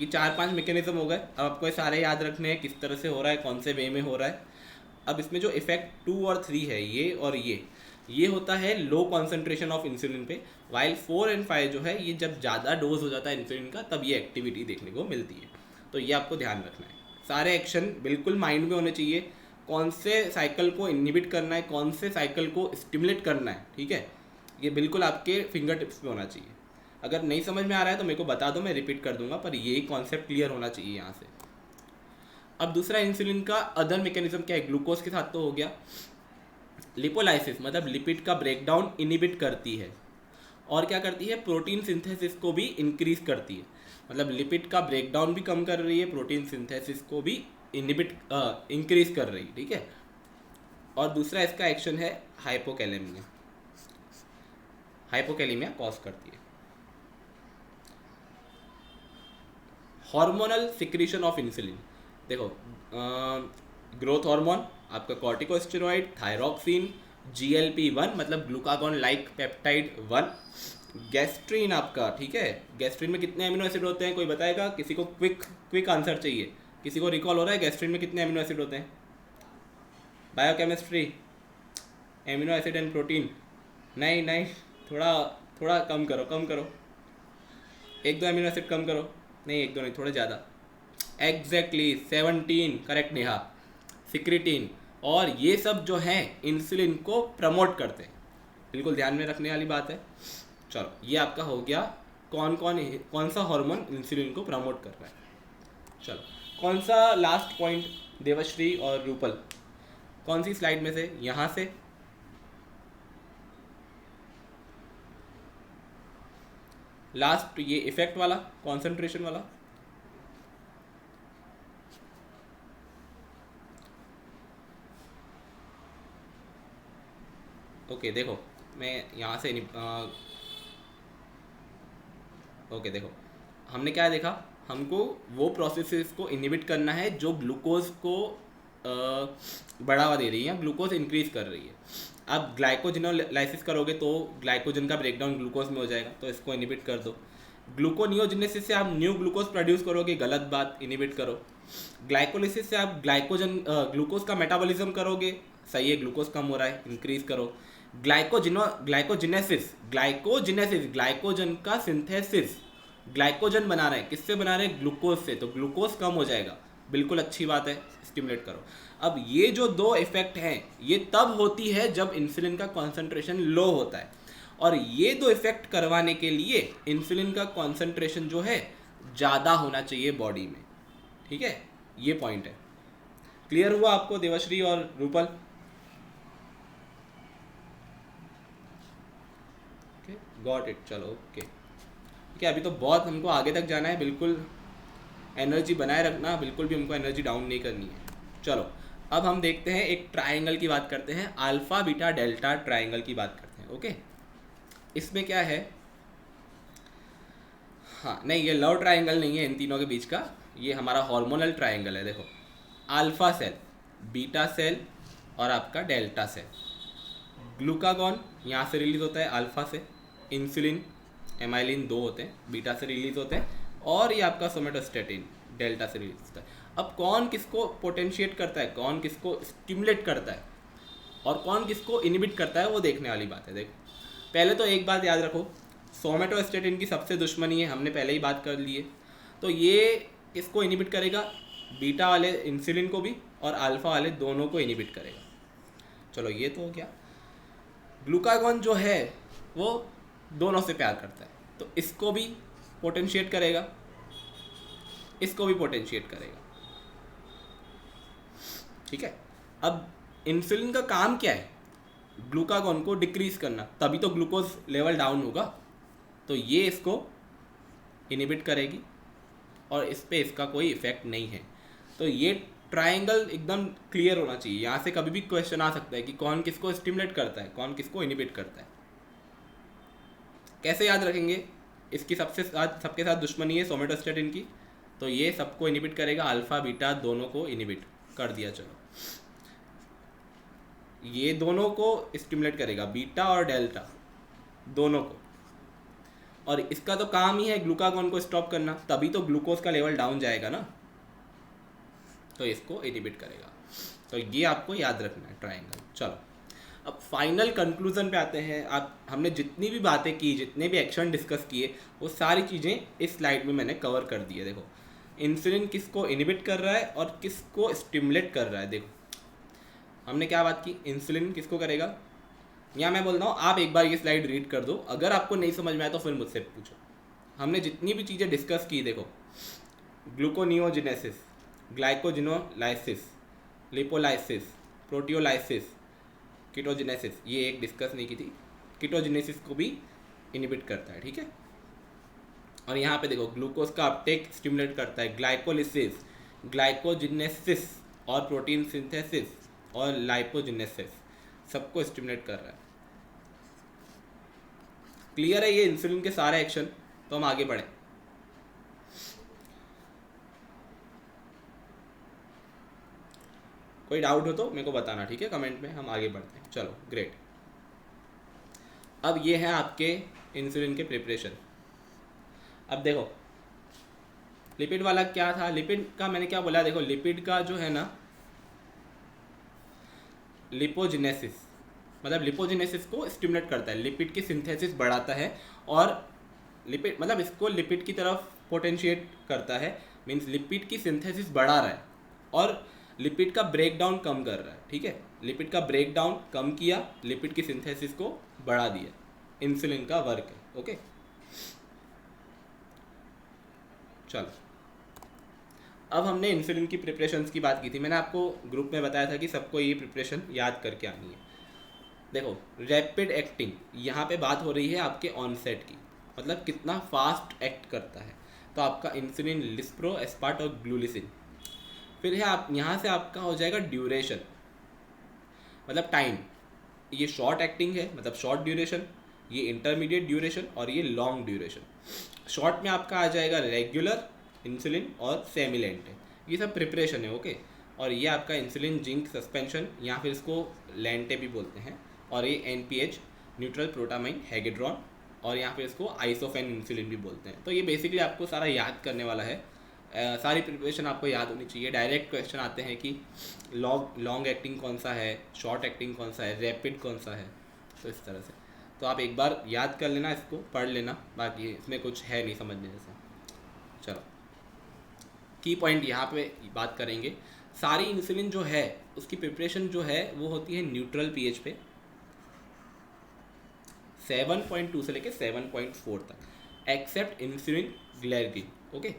ये 4-5 मैकेनिज्म हो गए। अब आपको ये सारे याद रखने हैं, किस तरह से हो रहा है, कौन से वे में हो रहा है। अब इसमें जो इफेक्ट 2 और 3 है, ये और ये होता है लो कॉन्सेंट्रेशन ऑफ इंसुलिन पे, वाइल 4 और 5 जो है ये जब ज़्यादा डोज हो जाता है इंसुलिन का, तब ये एक्टिविटी देखने को मिलती है। तो ये आपको ध्यान रखना है, सारे एक्शन बिल्कुल माइंड में होने चाहिए, कौन से साइकिल को इनहिबिट करना है, कौन से साइकिल को स्टिमुलेट करना है, ठीक है। ये बिल्कुल आपके फिंगर टिप्स पे होना चाहिए। अगर नहीं समझ में आ रहा है तो मेरे को बता दो, मैं रिपीट कर दूंगा, पर यही कॉन्सेप्ट क्लियर होना चाहिए यहाँ से। अब दूसरा इंसुलिन का अदर मैकेनिज्म क्या है, ग्लूकोज के साथ तो हो गया। लिपोलाइसिस मतलब लिपिड का ब्रेकडाउन इनहिबिट करती है, और क्या करती है, प्रोटीन सिंथेसिस को भी इंक्रीज करती है। मतलब लिपिड का ब्रेकडाउन भी कम कर रही है, प्रोटीन सिंथेसिस को भी इंक्रीज कर रही है, ठीक है। और दूसरा इसका एक्शन है हाइपोकैलेमिया। हाइपोकैलेमिया कॉज करती है। हार्मोनल सिक्रीशन ऑफ इंसुलिन, देखो ग्रोथ हार्मोन, आपका कॉर्टिकोस्टेरॉइड, थायरॉक्सिन, GLP-1 मतलब ग्लूकागॉन लाइक पेप्टाइड 1, गैस्ट्रीन आपका, ठीक है। गैस्ट्रीन में कितने अमीनो एसिड होते हैं, कोई बताएगा? किसी को क्विक आंसर चाहिए, किसी को रिकॉल हो रहा है गैस्ट्रीन में कितने अमीनो एसिड होते हैं? Biochemistry, amino acid and protein, नहीं, थोड़ा कम करो, 1-2 अमीनो एसिड कम करो, नहीं 1-2 नहीं, थोड़े ज़्यादा। Exactly 17, correct Neha. सिक्रिटीन, और ये सब जो हैं इंसुलिन को प्रमोट करते हैं, बिल्कुल ध्यान में रखने वाली बात है। चलो ये आपका हो गया कौन सा हार्मोन इंसुलिन को प्रमोट कर रहा है। चलो कौन सा लास्ट पॉइंट, देवश्री और रूपल, कौन सी स्लाइड में से, यहाँ से? लास्ट ये इफेक्ट वाला, कॉन्सेंट्रेशन वाला। ओके देखो मैं यहाँ से ओके देखो हमने क्या देखा, हमको वो प्रोसेसेस को इनहिबिट करना है जो ग्लूकोज को बढ़ावा दे रही है, ग्लूकोज इंक्रीज कर रही है। अब ग्लाइकोजिनोलाइसिस करोगे तो ग्लाइकोजन का ब्रेकडाउन ग्लूकोज में हो जाएगा, तो इसको इनहिबिट कर दो। ग्लूकोनियोजेनेसिस से आप न्यू ग्लूकोज प्रोड्यूस करोगे, गलत बात, इनहिबिट करो। ग्लाइकोलिसिस से आप ग्लूकोज का मेटाबॉलिज्म करोगे, सही है, ग्लूकोज कम हो रहा है, इंक्रीज करो। ग्लाइकोजिनेसिस ग्लाइकोजन का सिंथेसिस, ग्लाइकोजन बना रहे हैं, किससे बना रहे हैं? ग्लूकोज से, तो ग्लूकोज कम हो जाएगा, बिल्कुल अच्छी बात है, स्टिमुलेट करो। अब ये जो 2 इफेक्ट हैं ये तब होती है जब इंसुलिन का कॉन्सेंट्रेशन लो होता है, और ये 2 इफेक्ट करवाने के लिए इंसुलिन का कॉन्सेंट्रेशन जो है ज़्यादा होना चाहिए बॉडी में, ठीक है, ये पॉइंट है। क्लियर हुआ आपको देवश्री और रूपल? गॉट इट, चलो ओके, ठीक है। अभी तो बहुत हमको आगे तक जाना है, बिल्कुल एनर्जी बनाए रखना, बिल्कुल भी हमको एनर्जी डाउन नहीं करनी है। चलो अब हम देखते हैं एक ट्राइंगल की बात करते हैं, अल्फा बीटा डेल्टा ट्राइंगल की बात करते हैं। ओके, इसमें क्या है, हाँ नहीं ये लव ट्राइंगल नहीं है इन तीनों के बीच का, ये हमारा हार्मोनल ट्राइंगल है। देखो अल्फा सेल, बीटा सेल और आपका डेल्टा सेल। ग्लूकागॉन यहाँ से रिलीज होता है अल्फा से, इंसुलिन एमाइलिन दो होते हैं बीटा से रिलीज होते हैं, और ये आपका सोमेटोस्टेटिन डेल्टा से रिलीज होता है। अब कौन किसको पोटेंशिएट करता है, कौन किसको स्टिमुलेट करता है और कौन किसको इनिबिट करता है, वो देखने वाली बात है। देखो पहले तो एक बात याद रखो, सोमेटोस्टेटिन की सबसे दुश्मनी है, हमने पहले ही बात कर ली है। तो ये किसको इनिबिट करेगा, बीटा वाले इंसुलिन को भी और अल्फा वाले दोनों को इनिबिट करेगा। चलो ये तो हो गया। ग्लूकागॉन जो है वो दोनों से प्यार करता है, तो इसको भी पोटेंशिएट करेगा, इसको भी पोटेंशिएट करेगा। ठीक है, अब इंसुलिन का काम क्या है, ग्लूकागॉन को डिक्रीज करना, तभी तो ग्लूकोज लेवल डाउन होगा। तो ये इसको इनिबिट करेगी और इस पे इसका कोई इफेक्ट नहीं है। तो ये ट्राइंगल एकदम क्लियर होना चाहिए। यहाँ से कभी भी क्वेश्चन आ सकता है कि कौन किसको स्टिमुलेट करता है, कौन किसको इनिबिट करता है। कैसे याद रखेंगे, इसकी सबके साथ दुश्मनी है सोमेटोस्टेटिन की, तो ये सबको इनिबिट करेगा, अल्फा बीटा दोनों को इनिबिट कर दिया। चलो ये दोनों को स्टिमुलेट करेगा, बीटा और डेल्टा दोनों को, और इसका तो काम ही है ग्लूकागॉन को स्टॉप करना, तभी तो ग्लूकोज का लेवल डाउन जाएगा ना, तो इसको इनिबिट करेगा। तो ये आपको याद रखना है ट्राइंगल। चलो अब फाइनल कंक्लूजन पे आते हैं। आप हमने जितनी भी बातें की, जितने भी एक्शन डिस्कस किए, वो सारी चीज़ें इस स्लाइड में मैंने कवर कर दी है। देखो इंसुलिन किसको इनिबिट कर रहा है और किसको स्टिमुलेट कर रहा है। देखो हमने क्या बात की, इंसुलिन किसको करेगा, यहाँ मैं बोल रहा हूँ आप एक बार ये स्लाइड रीड कर दो, अगर आपको नहीं समझ में आया तो फिर मुझसे पूछो। हमने जितनी भी चीज़ें डिस्कस की, देखो ग्लूकोनियोजिनेसिस, ग्लाइकोजिनोलाइसिस, लिपोलाइसिस, प्रोटियोलाइसिस, कीटोजिनेसिस, ये एक डिस्कस नहीं की थी। कीटोजिनेसिस को भी इनिबिट करता है, ठीक है। और यहाँ पे देखो ग्लूकोज का अपटेक स्टिमुलेट करता है, ग्लाइकोलिसिस, ग्लाइकोजिनेसिस और प्रोटीन सिंथेसिस और लाइपोजिनेसिस सबको स्टिमुलेट कर रहा है। क्लियर है ये इंसुलिन के सारे एक्शन। तो हम आगे बढ़ें। कोई डाउट हो तो मेरे को बताना, ठीक है, कमेंट में। हम आगे बढ़ते हैं। चलो ग्रेट। अब ये है आपके इंसुलिन के प्रिपरेशन। अब देखो लिपिड वाला क्या था, लिपिड का मैंने क्या बोला, देखो लिपिड का जो है ना लिपोजिनेसिस, मतलब लिपोजिनेसिस को स्टिमुलेट करता है, लिपिड की सिंथेसिस बढ़ाता है, और लिपिड मतलब इसको लिपिड की तरफ पोटेंशिएट करता है, मीन्स लिपिड की सिंथेसिस बढ़ा रहा है और लिपिड का ब्रेक डाउन कम कर रहा है। ठीक है, लिपिड का ब्रेक डाउन कम किया, लिपिड की सिंथेसिस को बढ़ा दिया, इंसुलिन का वर्क है। ओके चलो अब हमने इंसुलिन की प्रिपरेशंस की बात की थी। मैंने आपको ग्रुप में बताया था कि सबको ये प्रिपरेशन याद करके आनी है। देखो रैपिड एक्टिंग, यहाँ पे बात हो रही है आपके ऑनसेट की, मतलब कितना फास्ट एक्ट करता है। तो आपका इंसुलिन, लिस्प्रो, एस्पार्ट और ग्लूलिसिन। फिर है आप यहाँ से आपका हो जाएगा ड्यूरेशन, मतलब टाइम। ये शॉर्ट एक्टिंग है, मतलब शॉर्ट ड्यूरेशन, ये इंटरमीडिएट ड्यूरेशन और ये लॉन्ग ड्यूरेशन। शॉर्ट में आपका आ जाएगा रेगुलर इंसुलिन और सेमिलेंट है, ये सब प्रिपरेशन है। ओके, और ये आपका इंसुलिन जिंक सस्पेंशन, या फिर इसको लेंटे भी बोलते हैं, और ये NPH न्यूट्रल प्रोटामाइन हैगेड्रॉन, और यहाँ पे इसको आइसोफेन इंसुलिन भी बोलते हैं। तो ये बेसिकली आपको सारा याद करने वाला है। सारी प्रिपरेशन आपको याद होनी चाहिए। डायरेक्ट क्वेश्चन आते हैं कि लॉन्ग एक्टिंग कौन सा है, शॉर्ट एक्टिंग कौन सा है, रैपिड कौन सा है, तो इस तरह से। तो आप एक बार याद कर लेना, इसको पढ़ लेना, बाकी इसमें कुछ है नहीं समझने जैसा। चलो की पॉइंट यहाँ पे बात करेंगे। सारी इंसुलिन जो है उसकी प्रिपरेशन जो है वो होती है न्यूट्रल pH पे 7.2 से लेके 7.4 तक, एक्सेप्ट इंसुलिन ग्लेरगिन। ओके,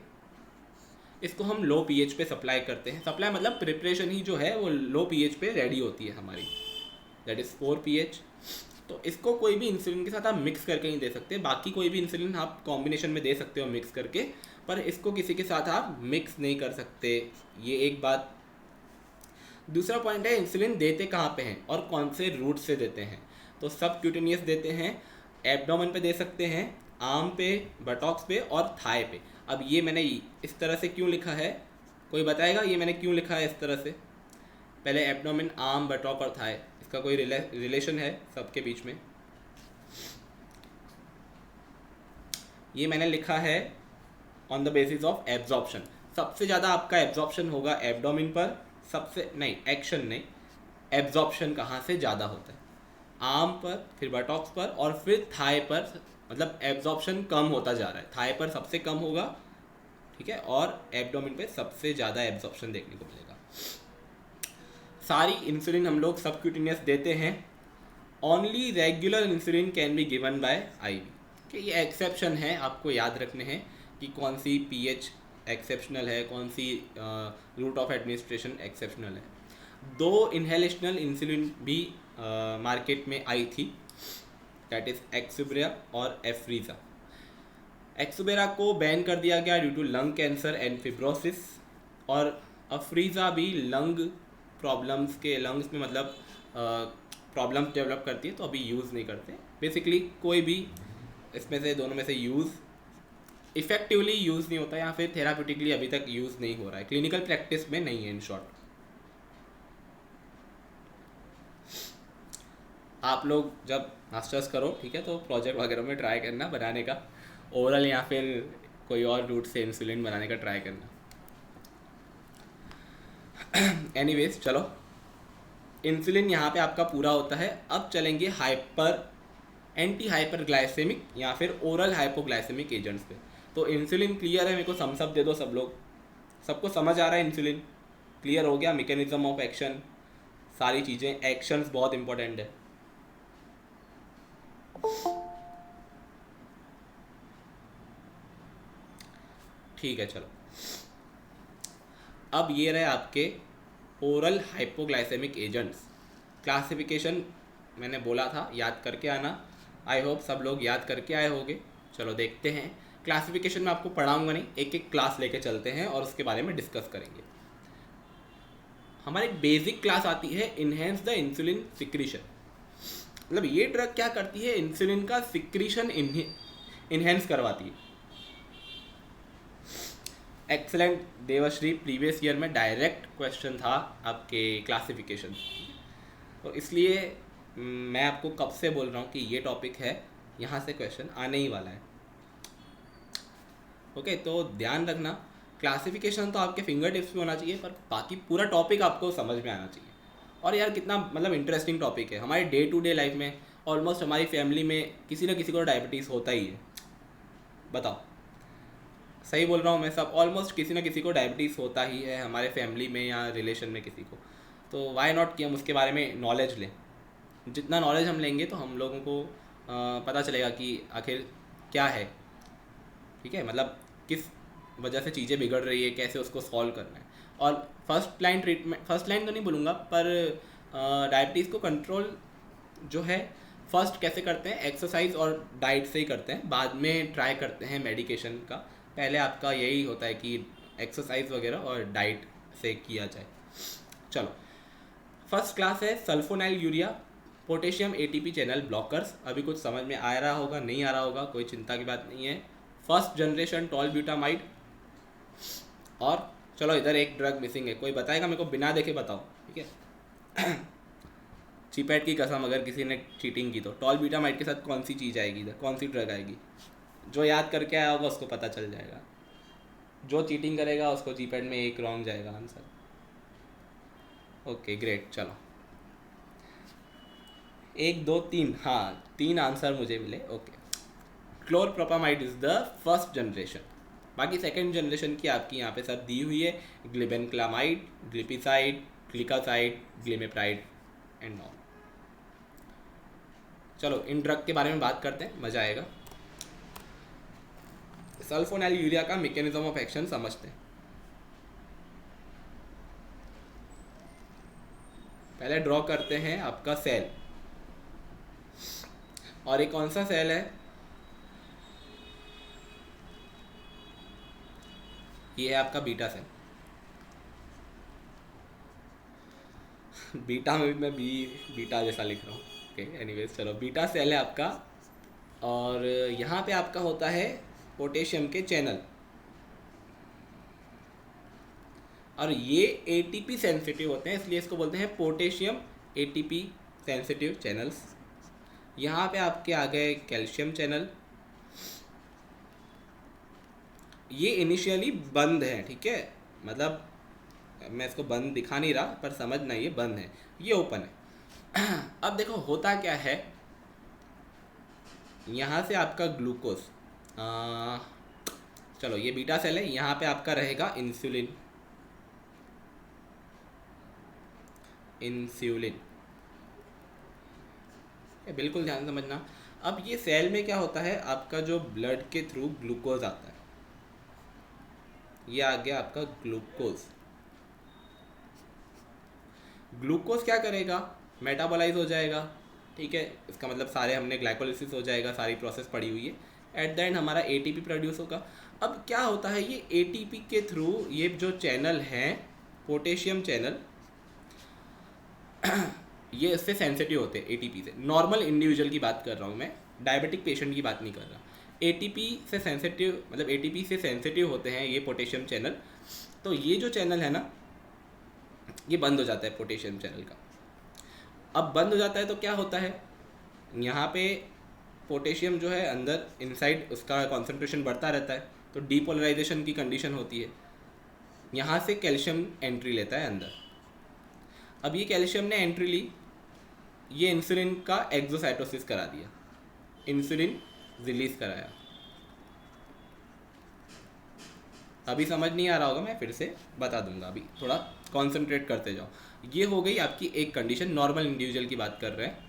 इसको हम लो pH पे सप्लाई करते हैं। सप्लाई मतलब प्रिपरेशन ही जो है वो लो pH पे रेडी होती है हमारी, दैट इज़ 4 pH। तो इसको कोई भी इंसुलिन के साथ आप मिक्स करके नहीं दे सकते। बाकी कोई भी इंसुलिन आप कॉम्बिनेशन में दे सकते हो मिक्स करके, पर इसको किसी के साथ आप मिक्स नहीं कर सकते, ये एक बात। दूसरा पॉइंट है इंसुलिन देते कहाँ पे हैं और कौन से रूट से देते हैं। तो सब क्यूटेनियस देते हैं, एब्डोमेन पे दे सकते हैं, आर्म पे, बटॉक्स पे और थाई पे। अब ये मैंने इस तरह से क्यों लिखा है, कोई बताएगा ये मैंने क्यों लिखा है इस तरह से? पहले एब्डोमेन, आर्म, बटॉक और थाई, इसका कोई रिलेशन है सबके बीच में? ये मैंने लिखा है on the basis of absorption. सबसे ज़्यादा आपका एब्जॉर्प्शन होगा एब्डोमेन पर, सबसे नहीं, एक्शन नहीं, एब्जॉर्प्शन कहाँ से ज़्यादा होता है? आर्म पर, फिर बटॉक्स पर और फिर थाई पर। मतलब एब्जॉर्प्शन कम होता जा रहा है, थाई पर सबसे कम होगा, ठीक है, और एब्डोमेन पे सबसे ज़्यादा एब्जॉर्प्शन देखने को मिलेगा। सारी इंसुलिन हम लोग सबक्यूटेनियस देते हैं। Only regular insulin can be given by ivy. कि ये एक्सेप्शन है, आपको याद रखने हैं कि कौन सी पीएच एक्सेप्शनल है, कौन सी रूट ऑफ एडमिनिस्ट्रेशन एक्सेप्शनल है। 2 इनहेलेशनल इंसुलिन भी मार्केट में आई थी, दैट इज एक्सुब्रेया और एफ्रीजा। एक्सुबेरा को बैन कर दिया गया due to lung cancer and fibrosis, और अफ्रीज़ा भी लंग प्रॉब्लम्स के, लंग्स में मतलब प्रॉब्लम्स डेवलप करती है, तो अभी यूज़ नहीं करते। बेसिकली कोई भी इसमें से, दोनों में से यूज़ इफेक्टिवली यूज़ नहीं होता, या फिर थेराप्यूटिकली अभी तक यूज़ नहीं हो रहा है, क्लिनिकल प्रैक्टिस में नहीं है इन शॉर्ट। आप लोग जब मास्टर्स करो, ठीक है, तो प्रोजेक्ट वगैरह में ट्राई करना बनाने का, ओरल या फिर कोई और रूट से इंसुलिन बनाने का ट्राई करना। एनीवेज चलो, इंसुलिन यहाँ पे आपका पूरा होता है। अब चलेंगे एंटी हाइपरग्लाइसेमिक या फिर ओरल हाइपोग्लाइसेमिक एजेंट्स पे। तो इंसुलिन क्लियर है, मेरे को थम्स दे दो सब लोग। सबको समझ आ रहा है इंसुलिन? क्लियर हो गया? मैकेनिज्म ऑफ एक्शन, सारी चीज़ें, एक्शंस बहुत इंपॉर्टेंट है। ठीक है चलो, अब ये रहे आपके ओरल हाइपोग्लाइसेमिक एजेंट्स। क्लासिफिकेशन मैंने बोला था याद करके आना, आई होप सब लोग याद करके आए होंगे। चलो देखते हैं, क्लासिफिकेशन में आपको पढ़ाऊंगा नहीं, एक एक क्लास लेके चलते हैं और उसके बारे में डिस्कस करेंगे। हमारी बेसिक क्लास आती है इनहेंस द इंसुलिन सिक्रीशन। मतलब ये ड्रग क्या करती है, इंसुलिन का सिक्रीशन इनहेंस करवाती है। एक्सेलेंट देवश्री, प्रीवियस ईयर में डायरेक्ट क्वेश्चन था आपके क्लासिफिकेशन, तो इसलिए मैं आपको कब से बोल रहा हूँ कि ये टॉपिक है, यहाँ से क्वेश्चन आने ही वाला है। ओके, तो ध्यान रखना, क्लासिफिकेशन तो आपके फिंगर टिप्स पे होना चाहिए, पर बाकी पूरा टॉपिक आपको समझ में आना चाहिए। और यार कितना मतलब इंटरेस्टिंग टॉपिक है, हमारे डे टू डे लाइफ में ऑलमोस्ट हमारी फैमिली में किसी न किसी को डायबिटीज़ होता ही है। बताओ, सही बोल रहा हूँ मैं? सब ऑलमोस्ट किसी न किसी को डायबिटीज़ होता ही है हमारे फैमिली में या रिलेशन में किसी को। तो वाई नॉट कि हम उसके बारे में नॉलेज लें। जितना नॉलेज हम लेंगे तो हम लोगों को पता चलेगा कि आखिर क्या है, ठीक है, मतलब किस वजह से चीज़ें बिगड़ रही है, कैसे उसको सॉल्व करना है। और first line treatment, first line तो नहीं बोलूँगा, पर डायबिटीज़ को कंट्रोल जो है फर्स्ट कैसे करते हैं, एक्सरसाइज और डाइट से ही करते हैं, बाद में ट्राई करते हैं मेडिकेशन का। पहले आपका यही होता है कि एक्सरसाइज वगैरह और डाइट से किया जाए। चलो, फर्स्ट क्लास है sulfonyl urea potassium ATP channel blockers. अभी कुछ समझ में आ रहा होगा, नहीं आ रहा होगा, कोई चिंता की बात नहीं है। First generation टॉलब्यूटामाइड। और चलो इधर एक ड्रग मिसिंग है, कोई बताएगा मेरे को? बिना देखे बताओ, ठीक है। चिपैट की कसम, अगर किसी ने चीटिंग की तो टॉलब्यूटामाइड के साथ कौन सी चीज़ आएगी इधर, कौन सी ड्रग आएगी? जो याद करके आया होगा उसको पता चल जाएगा, जो चीटिंग करेगा उसको जीपैड में एक रॉन्ग जाएगा आंसर। ओके ग्रेट, चलो 1 2 3, हाँ 3 आंसर मुझे मिले। Okay, chlorpropamide is the first generation. बाकी सेकेंड जनरेशन की आपकी यहाँ पे सब दी हुई है, ग्लिबेनक्लामाइड, ग्लिपिसाइड, ग्लिकासाइड, ग्लिमेप्राइड एंड ऑल। चलो इन ड्रग के बारे में बात करते हैं, मज़ा आएगा। सल्फोनाइल यूरिया का मैकेनिज्म ऑफ एक्शन समझते हैं। पहले ड्रॉ करते हैं आपका सेल, और ये कौन सा सेल है? ये है आपका बीटा सेल। बीटा में भी मैं बीटा जैसा लिख रहा हूँ। ओके एनीवेज, चलो बीटा सेल है आपका, और यहाँ पे आपका होता है पोटेशियम के चैनल, और ये एटीपी सेंसिटिव होते हैं, इसलिए इसको बोलते हैं पोटेशियम एटीपी सेंसिटिव चैनल्स। यहाँ पे आपके आ गए कैल्शियम चैनल, ये इनिशियली बंद है, ठीक है, मतलब मैं इसको बंद दिखा नहीं रहा पर समझना ये बंद है, ये ओपन है। अब देखो होता क्या है, यहाँ से आपका ग्लूकोज, चलो ये बीटा सेल है, यहाँ पे आपका रहेगा इंसुलिन, बिल्कुल ध्यान से समझना। अब ये सेल में क्या होता है, आपका जो ब्लड के थ्रू ग्लूकोज आता है, ये आ गया आपका ग्लूकोज। ग्लूकोज क्या करेगा, मेटाबोलाइज हो जाएगा, ठीक है, इसका मतलब सारे हमने ग्लाइकोलिसिस हो जाएगा, सारी प्रोसेस पड़ी हुई है, एट द एंड हमारा एटीपी प्रोड्यूस होगा। अब क्या होता है, ये एटीपी के थ्रू ये जो चैनल हैं पोटेशियम चैनल, ये इससे सेंसिटिव होते हैं एटीपी से। नॉर्मल इंडिविजुअल की बात कर रहा हूँ मैं, डायबिटिक पेशेंट की बात नहीं कर रहा। एटीपी से सेंसिटिव, मतलब एटीपी से सेंसिटिव होते हैं ये पोटेशियम चैनल। तो ये जो चैनल है ना, ये बंद हो जाता है पोटेशियम चैनल का। अब बंद हो जाता है तो क्या होता है, यहाँ पे पोटेशियम जो है अंदर इनसाइड उसका कॉन्सेंट्रेशन बढ़ता रहता है, तो डीपोलराइजेशन की कंडीशन होती है, यहाँ से कैल्शियम एंट्री लेता है अंदर। अब ये कैल्शियम ने एंट्री ली, ये इंसुलिन का एक्सोसाइटोसिस करा दिया, इंसुलिन रिलीज कराया। अभी समझ नहीं आ रहा होगा, मैं फिर से बता दूंगा, अभी थोड़ा कॉन्सेंट्रेट करते जाओ। ये हो गई आपकी एक कंडीशन, नॉर्मल इंडिविजुअल की बात कर रहे हैं।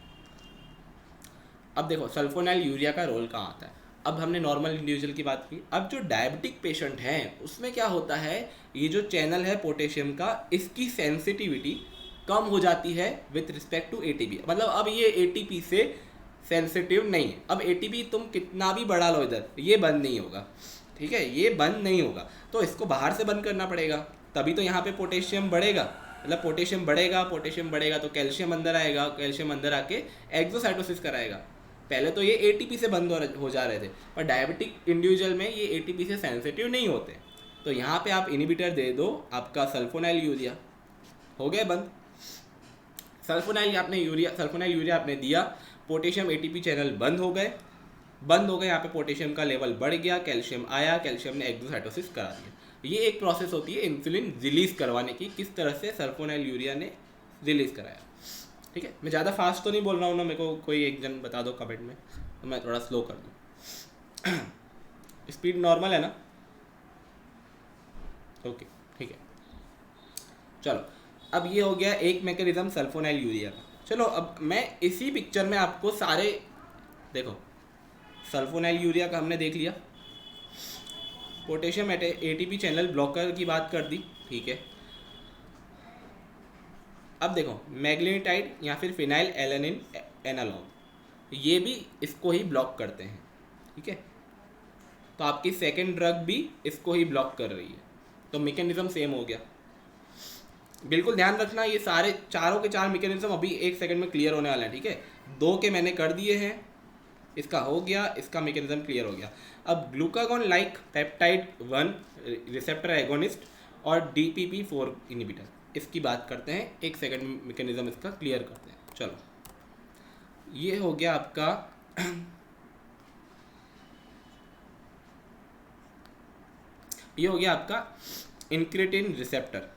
अब देखो सल्फोनाइल यूरिया का रोल कहाँ आता है। अब हमने नॉर्मल इंडिविजुअल की बात की, अब जो डायबिटिक पेशेंट हैं उसमें क्या होता है, ये जो चैनल है पोटेशियम का, इसकी सेंसिटिविटी कम हो जाती है विथ रिस्पेक्ट टू एटीपी। मतलब अब ये एटीपी से सेंसिटिव नहीं है। अब एटीपी तुम कितना भी बढ़ा लो इधर, ये बंद नहीं होगा, ठीक है, ये बंद नहीं होगा, तो इसको बाहर से बंद करना पड़ेगा, तभी तो यहाँ पे पोटेशियम बढ़ेगा। मतलब पोटेशियम बढ़ेगा तो कैल्शियम अंदर आएगा, कैल्शियम अंदर आके एक्सोसाइटोसिस कराएगा। पहले तो ये एटीपी से बंद हो जा रहे थे, पर डायबिटिक इंडिविजुअल में ये एटीपी से सेंसिटिव नहीं होते, तो यहाँ पे आप इनिबिटर दे दो, आपका सल्फोनाइल यूरिया, हो गया बंद। सल्फोनाइल यूरिया आपने दिया, पोटेशियम एटीपी चैनल बंद हो गए, यहाँ पे पोटेशियम का लेवल बढ़ गया, कैल्शियम आया, कैल्शियम ने एक्सोसाइटोसिस करा दिया। ये एक प्रोसेस होती है इंसुलिन रिलीज करवाने की, किस तरह से सल्फोनाइल यूरिया ने रिलीज कराया, ठीक है। मैं ज़्यादा फास्ट तो नहीं बोल रहा हूँ ना, मेरे को कोई एक जन बता दो कमेंट में, तो मैं थोड़ा स्लो कर दूँ। स्पीड नॉर्मल है ना, ओके ठीक है। चलो अब ये हो गया एक मैकेनिज्म सल्फोनाइल यूरिया का। चलो अब मैं इसी पिक्चर में आपको सारे, देखो सल्फोनाइल यूरिया का हमने देख लिया, पोटेशियम एटीपी चैनल ब्लॉकर की बात कर दी, ठीक है। अब देखो मैग्नीटाइड या फिर फिनाइल एलानिन एनालॉग, ये भी इसको ही ब्लॉक करते हैं, ठीक है। तो आपकी सेकेंड ड्रग भी इसको ही ब्लॉक कर रही है, तो मैकेनिज्म सेम हो गया। बिल्कुल ध्यान रखना, ये सारे चारों के चार मैकेनिज्म अभी एक सेकंड में क्लियर होने वाला है, ठीक है। दो के मैंने कर दिए हैं, इसका हो गया, इसका मैकेनिज्म क्लियर हो गया। अब glucagon like peptide 1 receptor agonist और DPP4 इनिबिटर, इसकी बात करते हैं, एक सेकंड में मैकेनिज्म इसका क्लियर करते हैं। चलो ये हो गया आपका ये हो गया आपका इंक्रेटिन रिसेप्टर।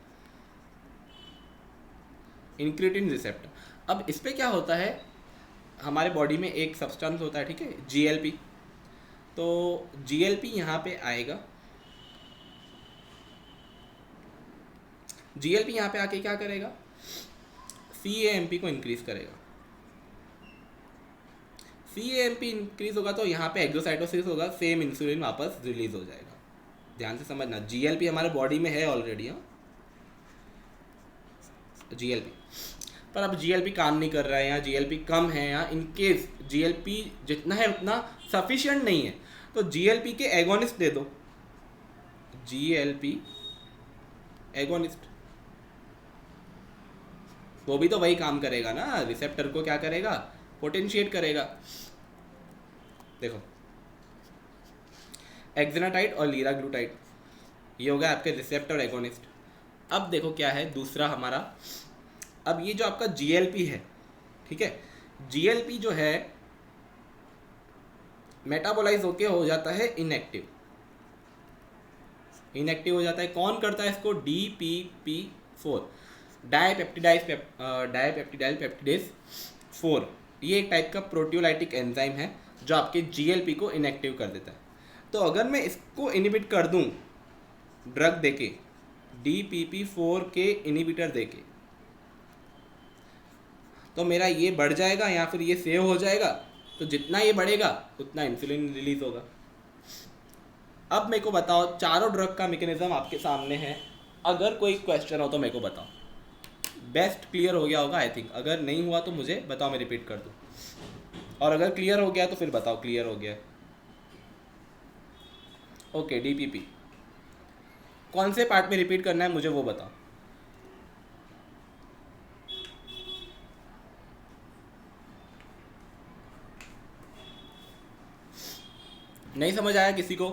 अब इस पे क्या होता है, हमारे बॉडी में एक सब्सटेंस होता है, ठीक है, GLP। तो GLP यहाँ पे आएगा, GLP यहाँ पे आके क्या करेगा, CAMP को इंक्रीज करेगा। CAMP इंक्रीज होगा तो यहाँ पे एक्सोसाइटोसिस होगा, सेम इंसुलिन वापस रिलीज हो जाएगा। ध्यान से समझना, GLP हमारे बॉडी में है ऑलरेडी, हाँ GLP, पर अब GLP काम नहीं कर रहा है, यहाँ GLP कम है, यहाँ इनकेस GLP जितना है उतना सफिशिएंट नहीं है, तो GLP के एगोनिस्ट दे दो, GLP एगोनिस्ट। वो भी तो वही काम करेगा ना, रिसेप्टर को क्या करेगा, पोटेंशिएट करेगा। देखो एक्जिनाटाइड और लीराग्लूटाइड, ये हो गया आपके रिसेप्टर और एगोनिस्ट। अब देखो क्या है दूसरा हमारा, अब ये जो आपका जीएलपी है, ठीक है, जीएलपी जो है मेटाबोलाइज होके हो जाता है इनएक्टिव, इनएक्टिव हो जाता है। कौन करता है इसको, DPP4, डाइपेप्टिडाइल पेप्टिडेज 4। ये एक टाइप का प्रोटियोलाइटिक एंजाइम है जो आपके जीएलपी को इनएक्टिव कर देता है। तो अगर मैं इसको इनिबिट कर दूं ड्रग देके, DPP4 के इनिबिटर देके, तो मेरा ये बढ़ जाएगा या फिर ये सेव हो जाएगा। तो जितना ये बढ़ेगा उतना इंसुलिन रिलीज होगा। अब मेरे को बताओ, चारों ड्रग का मैकेनिज्म आपके सामने है, अगर कोई क्वेश्चन हो तो मेरे को बताओ। बेस्ट क्लियर हो गया होगा आई थिंक, अगर नहीं हुआ तो मुझे बताओ, मैं रिपीट कर दूँ, और अगर क्लियर हो गया तो फिर बताओ क्लियर हो गया। ओके, DPP कौन से पार्ट में रिपीट करना है मुझे वो बताओ। नहीं समझ आया किसी को,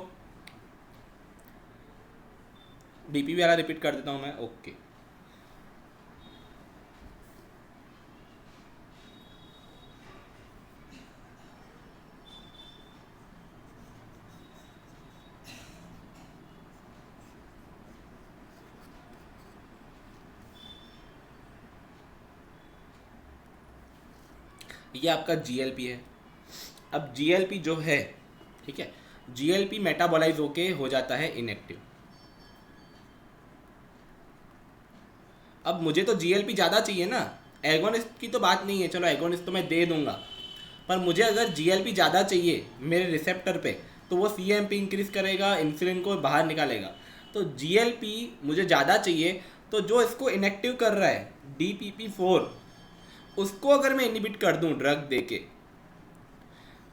DPP वाला रिपीट कर देता हूँ मैं। ओके, ये आपका जीएलपी है। अब जीएलपी जो है, ठीक है, जीएलपी मेटाबोलाइज होके हो जाता है इनएक्टिव। अब मुझे तो जीएलपी ज़्यादा चाहिए ना, एगोनिस्ट की तो बात नहीं है, चलो एगोनिस्ट तो मैं दे दूंगा, पर मुझे अगर जीएलपी ज़्यादा चाहिए मेरे रिसेप्टर पे तो वो सीएमपी इंक्रीज करेगा, इंसुलिन को बाहर निकालेगा। तो जीएलपी मुझे ज़्यादा चाहिए, तो जो इसको इनएक्टिव कर रहा है DPP4, उसको अगर मैं इनिबिट कर दूं ड्रग देके,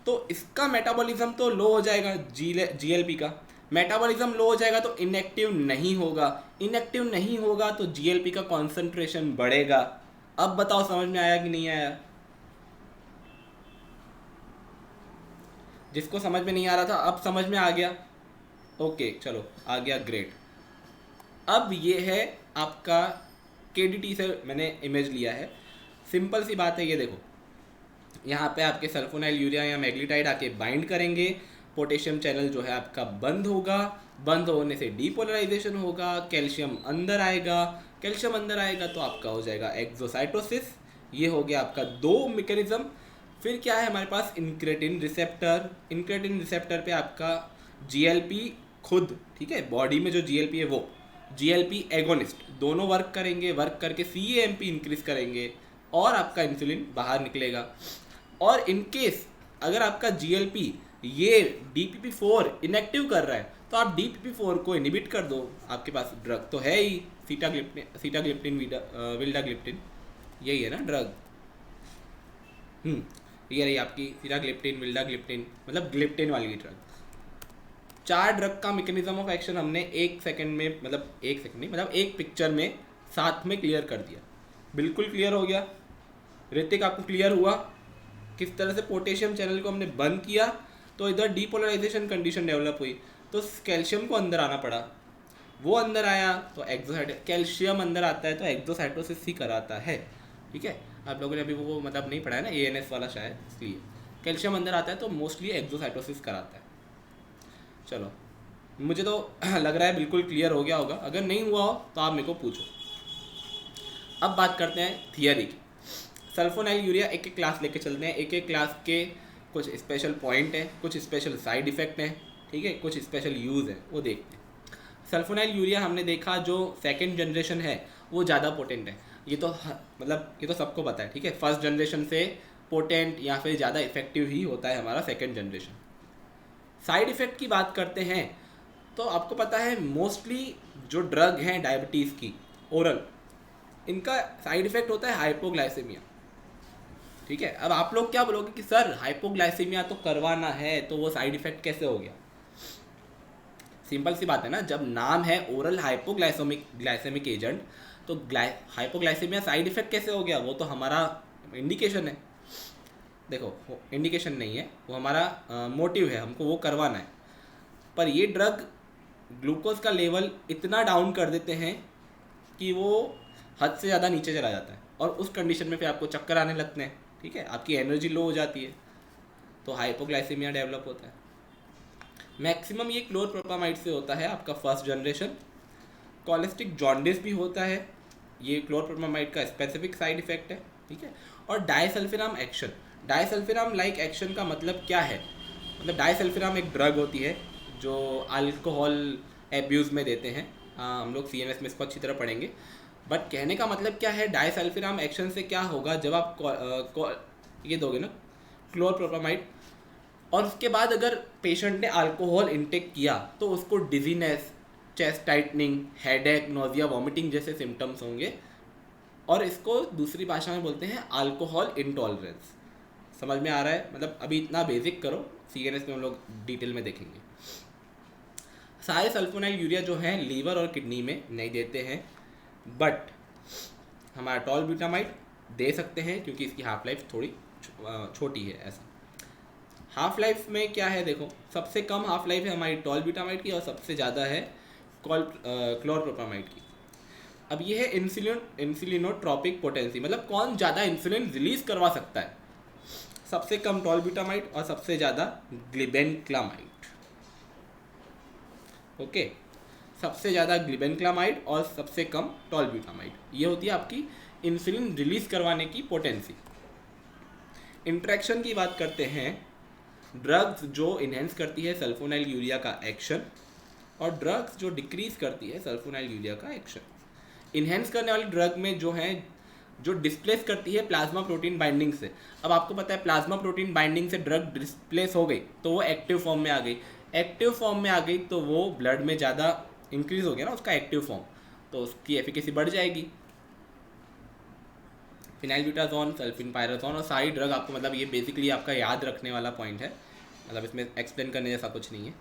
तो इसका मेटाबॉलिज्म तो लो हो जाएगा, जीएलपी का मेटाबॉलिज्म लो हो जाएगा, तो इनएक्टिव नहीं होगा। इनएक्टिव नहीं होगा तो जीएलपी का कॉन्सेंट्रेशन बढ़ेगा। अब बताओ समझ में आया कि नहीं आया? जिसको समझ में नहीं आ रहा था अब समझ में आ गया। ओके चलो आ गया, ग्रेट। अब ये है आपका KDT से मैंने इमेज लिया है, सिंपल सी बात है। ये देखो यहाँ पे आपके सल्फोनाइल यूरिया या मैग्लीटाइड आके बाइंड करेंगे, पोटेशियम चैनल जो है आपका बंद होगा, बंद होने से डीपोलराइजेशन होगा, कैल्शियम अंदर आएगा, कैल्शियम अंदर आएगा तो आपका हो जाएगा एक्सोसाइटोसिस। ये हो गया आपका दो मैकेनिज्म। फिर क्या है हमारे पास, इंक्रेटिन रिसेप्टर। इंक्रेटिन रिसेप्टर पे आपका जीएलपी खुद, ठीक है, बॉडी में जो जीएलपी है वो जीएलपी एगोनिस्ट दोनों वर्क करेंगे, वर्क करके सीएमपी इंक्रीज करेंगे और आपका इंसुलिन बाहर निकलेगा। और इनकेस अगर आपका जीएलपी ये DPP4 इनएक्टिव कर रहा है तो आप DPP4 को इनिबिट कर दो, आपके पास ड्रग तो है ही, सीटाग्लिप्टिन विल्डाग्लिप्टिन, यही है ना ड्रग। ये रही आपकी सीटाग्लिप्टिन विल्डाग्लिप्टिन, मतलब ग्लिप्टिन वाली ड्रग। 4 ड्रग का मैकेनिज्म ऑफ एक्शन हमने 1 सेकंड में, मतलब 1 सेकंड नहीं, मतलब एक पिक्चर में साथ में क्लियर कर दिया। बिल्कुल क्लियर हो गया। ऋतिक आपको क्लियर हुआ किस तरह से पोटेशियम चैनल को हमने बंद किया तो इधर डीपोलराइजेशन कंडीशन डेवलप हुई, तो कैल्शियम को अंदर आना पड़ा, वो अंदर आया तो कैल्शियम अंदर आता है तो एक्सोसाइटोसिस ही कराता है। ठीक है, आप लोगों ने अभी वो मतलब नहीं पढ़ा है ना ANS वाला शायद, इसलिए कैल्शियम अंदर आता है तो मोस्टली एक्सोसाइटोसिस कराता है। चलो मुझे तो लग रहा है बिल्कुल क्लियर हो गया होगा, अगर नहीं हुआ हो तो आप मेरे को पूछो। अब बात करते हैं थियरी की। सल्फोनाइल यूरिया एक एक क्लास लेके चलते हैं, एक एक क्लास के कुछ स्पेशल पॉइंट हैं, कुछ स्पेशल साइड इफ़ेक्ट हैं, ठीक है, कुछ स्पेशल यूज़ है, वो देखते हैं। सल्फोनाइल यूरिया हमने देखा जो सेकेंड जनरेशन है वो ज़्यादा पोटेंट है, ये तो मतलब ये तो सबको पता है, ठीक है। फर्स्ट जनरेशन से पोटेंट या फिर ज़्यादा इफेक्टिव ही होता है हमारा सेकेंड जनरेशन। साइड इफ़ेक्ट की बात करते हैं तो आपको पता है मोस्टली जो ड्रग हैं डायबिटीज़ की ओरल, इनका साइड इफ़ेक्ट होता है हाइपोग्लाइसेमिया, ठीक है। अब आप लोग क्या बोलोगे कि सर हाइपोग्लाइसेमिया तो करवाना है तो वो साइड इफ़ेक्ट कैसे हो गया? सिंपल सी बात है ना, जब नाम है ओरल ग्लाइसेमिक एजेंट, तो हाइपोग्लाइसेमिया साइड इफेक्ट कैसे हो गया? वो तो हमारा इंडिकेशन है। देखो, इंडिकेशन नहीं है, वो हमारा मोटिव है, हमको वो करवाना है। पर ये ड्रग ग्लूकोज का लेवल इतना डाउन कर देते हैं कि वो हद से ज़्यादा नीचे चला जाता है, और उस कंडीशन में फिर आपको चक्कर आने लगते हैं, ठीक है, आपकी एनर्जी लो हो जाती है, तो हाइपोग्लाइसेमिया डेवलप होता है। मैक्सिमम ये क्लोरप्रोपामाइड से होता है, आपका फर्स्ट जनरेशन। कॉलेस्टिक जॉन्डिस भी होता है, ये क्लोरप्रोपामाइड का स्पेसिफिक साइड इफेक्ट है, ठीक है। और disulfiram action, disulfiram like action का मतलब क्या है? मतलब डाइसल्फिराम एक ड्रग होती है जो अल्कोहल एब्यूज़ में देते हैं। हम लोग CMS में इसको अच्छी तरह पढ़ेंगे, बट कहने का मतलब क्या है, डाइसल्फिराम एक्शन से क्या होगा जब आप ये दोगे ना क्लोरप्रोपामाइड, और उसके बाद अगर पेशेंट ने अल्कोहल इंटेक किया तो उसको dizziness, chest tightening, headache, nausea, vomiting जैसे सिम्टम्स होंगे, और इसको दूसरी भाषा में बोलते हैं अल्कोहल इंटॉलरेंस। समझ में आ रहा है? मतलब अभी इतना बेसिक करो, CNS में हम लोग डिटेल में देखेंगे। सारे सल्फोनाइल यूरिया जो हैं लीवर और किडनी में नहीं देते हैं, बट हमारा टॉलब्यूटामाइड दे सकते हैं क्योंकि इसकी हाफ लाइफ थोड़ी छोटी है। ऐसा हाफ लाइफ में क्या है, देखो, सबसे कम हाफ लाइफ है हमारी टॉलब्यूटामाइड की और सबसे ज़्यादा है क्लोरप्रोपामाइड की। अब ये है इंसुलिनोट्रोपिक पोटेंसी, मतलब कौन ज़्यादा इंसुलिन रिलीज करवा सकता है। सबसे कम टॉलब्यूटामाइड और सबसे ज़्यादा ग्लिबेनक्लामाइड। ओके, सबसे ज़्यादा ग्लिबेनक्लामाइड और सबसे कम टॉलब्यूटामाइड, ये होती है आपकी इंसुलिन रिलीज करवाने की पोटेंसी। इंट्रैक्शन की बात करते हैं, ड्रग्स जो इन्हेंस करती है सल्फोनाइल यूरिया का एक्शन, और ड्रग्स जो डिक्रीज करती है सल्फोनाइल यूरिया का एक्शन। इन्हेंस करने वाली ड्रग में जो है, जो डिस्प्लेस करती है प्लाज्मा प्रोटीन बाइंडिंग से। अब आपको पता है प्लाज्मा प्रोटीन बाइंडिंग से ड्रग डिस्प्लेस हो गई तो वो एक्टिव फॉर्म में आ गई, एक्टिव फॉर्म में आ गई तो वो ब्लड में ज़्यादा इंक्रीज हो गया ना उसका एक्टिव फॉर्म, तो उसकी एफिकेसी बढ़ जाएगी। फिनाइलब्यूटाजोन, सल्फिनपायराजोन और सारी ड्रग आपको, मतलब ये बेसिकली आपका याद रखने वाला पॉइंट है, मतलब इसमें एक्सप्लेन करने जैसा कुछ नहीं है।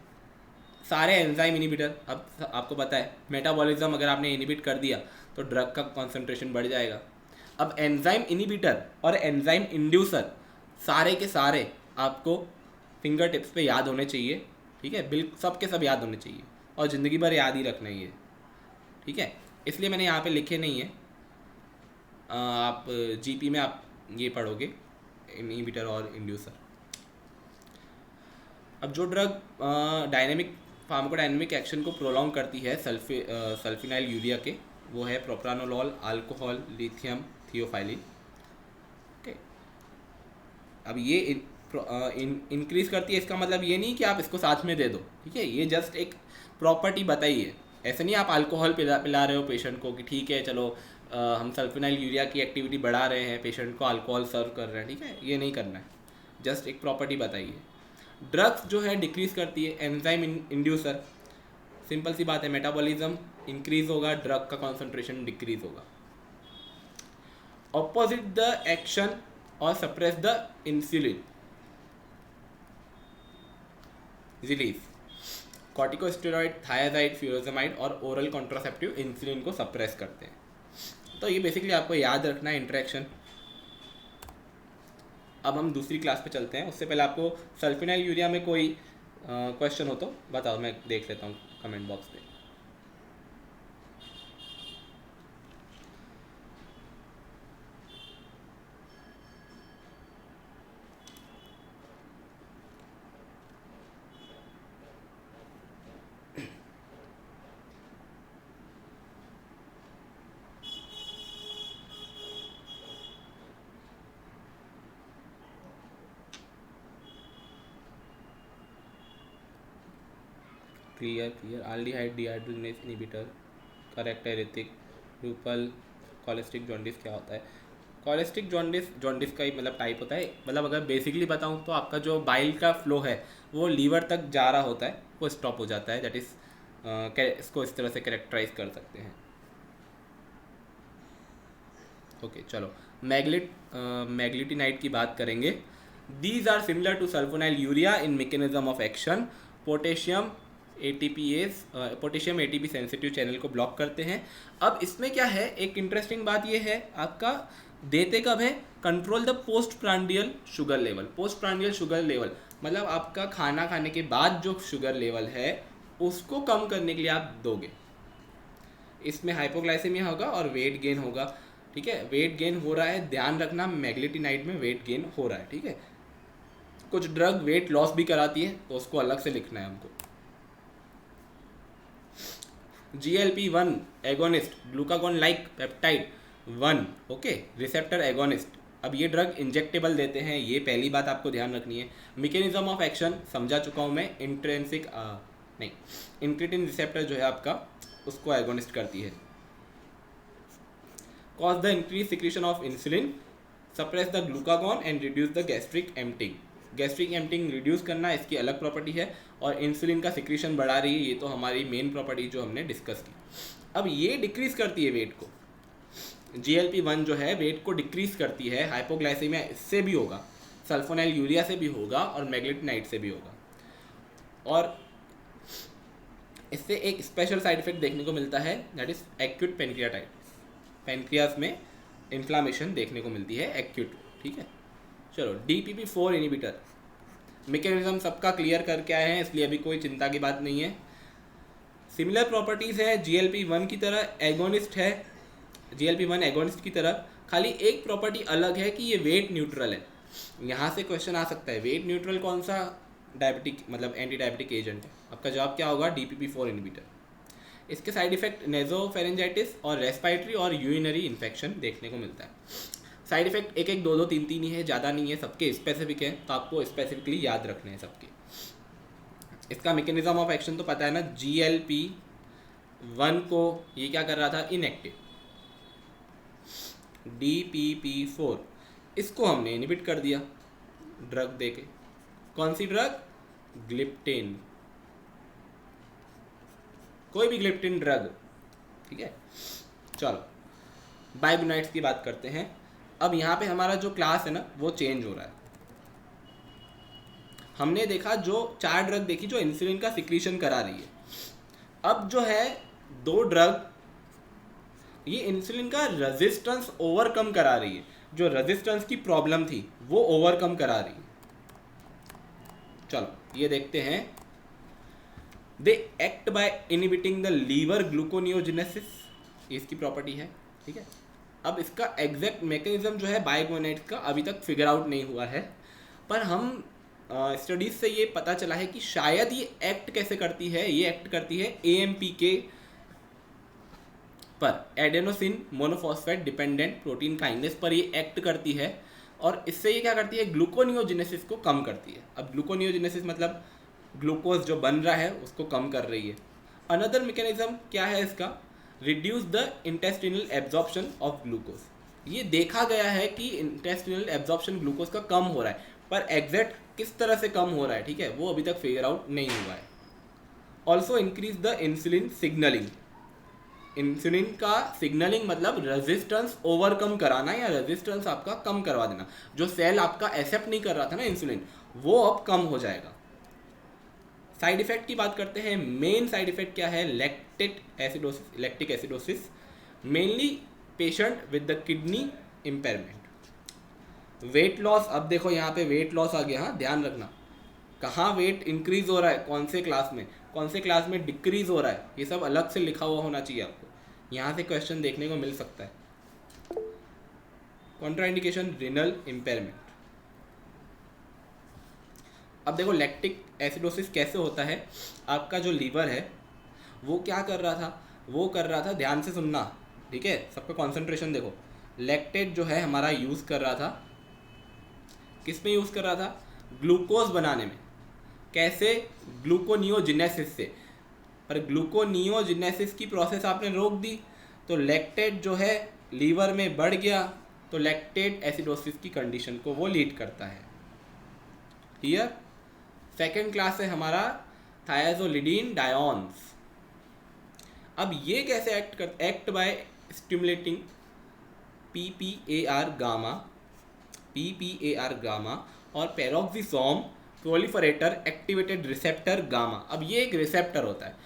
सारे एंजाइम इनिबिटर, अब आपको पता है मेटाबॉलिज्म अगर आपने इनिबिट कर दिया तो ड्रग का कॉन्सेंट्रेशन बढ़ जाएगा। अब एंजाइम इनिबिटर और एंजाइम इंड्यूसर सारे के सारे आपको फिंगर टिप्स पे याद होने चाहिए, ठीक है, बिल्कुल सब के सब याद होने चाहिए, और ज़िंदगी भर याद ही रखना ही है, ठीक है। इसलिए मैंने यहाँ पे लिखे नहीं है, आप GP में आप ये पढ़ोगे, इनिबिटर और इंड्यूसर। अब जो ड्रग डायनेमिक फार्माकोडायनेमिक एक्शन को प्रोलॉन्ग करती है सल्फिनाइल यूरिया के, वो है प्रोप्रानोलॉल, अल्कोहल, लिथियम थियोफाइलिन। ओके, अब ये इंक्रीज करती है, इसका मतलब ये नहीं कि आप इसको साथ में दे दो, ठीक है, ये जस्ट एक प्रॉपर्टी बताई है। ऐसे नहीं आप अल्कोहल पिला रहे हो पेशेंट को कि ठीक है चलो हम सल्फिनाइल यूरिया की एक्टिविटी बढ़ा रहे हैं, पेशेंट को अल्कोहल सर्व कर रहे हैं, ठीक है, ये नहीं करना है, जस्ट एक प्रॉपर्टी बताइए। ड्रग्स जो है डिक्रीज करती है, एंजाइम इंड्यूसर, सिंपल सी बात है, मेटाबॉलिज्म इंक्रीज होगा, ड्रग का कॉन्सेंट्रेशन डिक्रीज होगा। ऑपोजिट द एक्शन और suppress the insulin release, corticosteroid, thyroid, furosemide और ओरल कॉन्ट्रासेप्टिव इंसुलिन को सप्रेस करते हैं। तो ये बेसिकली आपको याद रखना है इंट्रैक्शन। अब हम दूसरी क्लास पे चलते हैं, उससे पहले आपको सल्फिनाइल यूरिया में कोई क्वेश्चन हो तो बताओ, मैं देख लेता हूँ कमेंट बॉक्स पे। Clear aldehyde dehydrogenase inhibitor, correct है ऋतिक। रूपल, कॉलेस्टिक जॉन्डिस क्या होता है? कॉलेस्टिक जॉन्डिस का ही मतलब टाइप होता है, मतलब अगर बेसिकली बताऊँ तो आपका जो बाइल का फ्लो है वो लीवर तक जा रहा होता है, वो स्टॉप हो जाता है, दैट इज़ इसको इस तरह से कैरेक्टराइज कर सकते हैं। ओके चलो, मैग्लिटिनाइड की बात करेंगे। These are similar to sulfonylurea in mechanism of action. Potassium ATPase potassium ATP sensitive channel को ब्लॉक करते हैं। अब इसमें क्या है, एक इंटरेस्टिंग बात ये है आपका देते कब है, control the post prandial sugar level. Post prandial sugar level मतलब आपका खाना खाने के बाद जो शुगर लेवल है उसको कम करने के लिए आप दोगे। इसमें हाइपोग्लाइसेमिया होगा और वेट गेन होगा, ठीक है। वेट गेन हो रहा है, ध्यान रखना मैग्लेटिनाइड में वेट गेन हो रहा है, ठीक है। कुछ ड्रग वेट लॉस भी कराती है तो उसको अलग से लिखना है हमको। GLP-1 agonist glucagon like peptide 1, okay, receptor agonist. अब ये ड्रग इंजेक्टेबल देते हैं, ये पहली बात आपको ध्यान रखनी है। मैकेनिज्म ऑफ एक्शन समझा चुका हूँ मैं, इंट्रिंसिक नहीं, इंक्रीटिन रिसेप्टर जो है आपका उसको एगोनिस्ट करती है। Cause the increase secretion of insulin, suppress the glucagon and reduce the gastric emptying. Gastric emptying reduce करना इसकी अलग प्रॉपर्टी है, और इंसुलिन का सिक्रीशन बढ़ा रही है, ये तो हमारी मेन प्रॉपर्टी जो हमने डिस्कस की। अब ये डिक्रीज करती है वेट को, GLP-1 जो है वेट को डिक्रीज करती है। हाइपोग्लाइसेमिया इससे भी होगा, सल्फोनाइल यूरिया से भी होगा और मैग्लेटिनाइड से भी होगा। और इससे एक स्पेशल साइड इफेक्ट देखने को मिलता है, that is acute pancreatitis. Pancreas में इन्फ्लामेशन देखने को मिलती है एक्यूट, ठीक है। चलो DPP-4 इनिबिटर, मैकेनिज्म सबका क्लियर करके आए हैं, इसलिए अभी कोई चिंता की बात नहीं है। सिमिलर प्रॉपर्टीज़ है, GLP-1 की तरह एगोनिस्ट है, GLP-1 एगोनिस्ट की तरह, खाली एक प्रॉपर्टी अलग है कि ये वेट न्यूट्रल है। यहाँ से क्वेश्चन आ सकता है, वेट न्यूट्रल कौन सा डायबिटिक मतलब एंटी डायबिटिक एजेंट है? आपका जवाब क्या होगा, DPP-4 इनिबिटर। इसके साइड इफेक्ट नेजोफेरेंजाइटिस और रेस्पिरेटरी और यूरिनरी इन्फेक्शन देखने को मिलता है। साइड इफेक्ट 1, 1, 2, 2, 3, 3 ही है, ज़्यादा नहीं है, सबके स्पेसिफिक है, तो आपको स्पेसिफिकली याद रखने हैं सबके। इसका मैकेनिज्म ऑफ एक्शन तो पता है ना, GLP-1 को ये क्या कर रहा था, इनएक्टिव। DPP-4 इसको हमने इनहिबिट कर दिया ड्रग देके। कौन सी ड्रग, ग्लिप्टिन, कोई भी ग्लिप्टिन ड्रग, ठीक है। चलो बाइबुनाइट्स की बात करते हैं। अब यहाँ पे हमारा जो क्लास है ना वो चेंज हो रहा है। हमने देखा जो 4 ड्रग देखी जो इंसुलिन का सिक्रीशन करा रही है। अब जो है 2 ड्रग ये इंसुलिन का रेजिस्टेंस ओवरकम करा रही है, जो रेजिस्टेंस की प्रॉब्लम थी वो ओवरकम करा रही है। चलो ये देखते हैं, they act by inhibiting the liver gluconeogenesis, इसकी प्रॉपर्टी है, ठीक है। अब इसका एग्जैक्ट मैकेनिज्म जो है बाइबुनाइट्स का अभी तक फिगर आउट नहीं हुआ है, पर हम स्टडीज से ये पता चला है कि शायद ये एक्ट कैसे करती है। ये एक्ट करती है AMPK पर, adenosine monophosphate dependent protein kinase पर ये एक्ट करती है, और इससे ये क्या करती है, ग्लूकोनियोजेनेसिस को कम करती है। अब ग्लूकोनियोजेनेसिस मतलब ग्लूकोज जो बन रहा है उसको कम कर रही है। अनदर मैकेनिज्म क्या है इसका, reduce the intestinal absorption of glucose. ये देखा गया है कि इंटेस्टिनल एब्जॉर्प्शन ग्लूकोज का कम हो रहा है, पर एग्जैक्ट किस तरह से कम हो रहा है, ठीक है, वो अभी तक फिगर आउट नहीं हुआ है। Also increase the insulin signalling. Insulin का सिग्नलिंग मतलब रेजिस्टेंस ओवरकम कराना या रेजिस्टेंस आपका कम करवा देना। जो सेल आपका एक्सेप्ट नहीं कर रहा था ना इंसुलिन, वो अब कम हो जाएगा। साइड इफेक्ट की बात करते हैं। मेन साइड इफेक्ट क्या है, lactic acidosis, mainly patient with the kidney impairment. Weight loss, अब देखो यहाँ पे वेट लॉस आ गया, हाँ ध्यान रखना, कहाँ वेट इंक्रीज हो रहा है, कौन से क्लास में डिक्रीज हो रहा है, ये सब अलग से लिखा हुआ होना चाहिए आपको। यहाँ से क्वेश्चन देखने को मिल सकता है। Contraindication, renal impairment. अब देखो लैक्टिक एसिडोसिस कैसे होता है, आपका जो लीवर है वो क्या कर रहा था, वो कर रहा था, ध्यान से सुनना, ठीक है, सबका कंसंट्रेशन देखो। लैक्टेट जो है हमारा यूज़ कर रहा था, किस में यूज़ कर रहा था, ग्लूकोज बनाने में। कैसे, ग्लूकोनियोजेनेसिस से। पर ग्लूकोनियोजेनेसिस की प्रोसेस आपने रोक दी तो लैक्टेट जो है लीवर में बढ़ गया, तो लैक्टेट एसिडोसिस की कंडीशन को वो लीड करता है। क्लियर। सेकेंड क्लास है हमारा थायाजोलिडीन डायोन्स। अब ये कैसे act by stimulating PPAR gamma और पेरोक्सिसोम प्रोलिफरेटर एक्टिवेटेड रिसेप्टर गामा। अब ये एक रिसेप्टर होता है,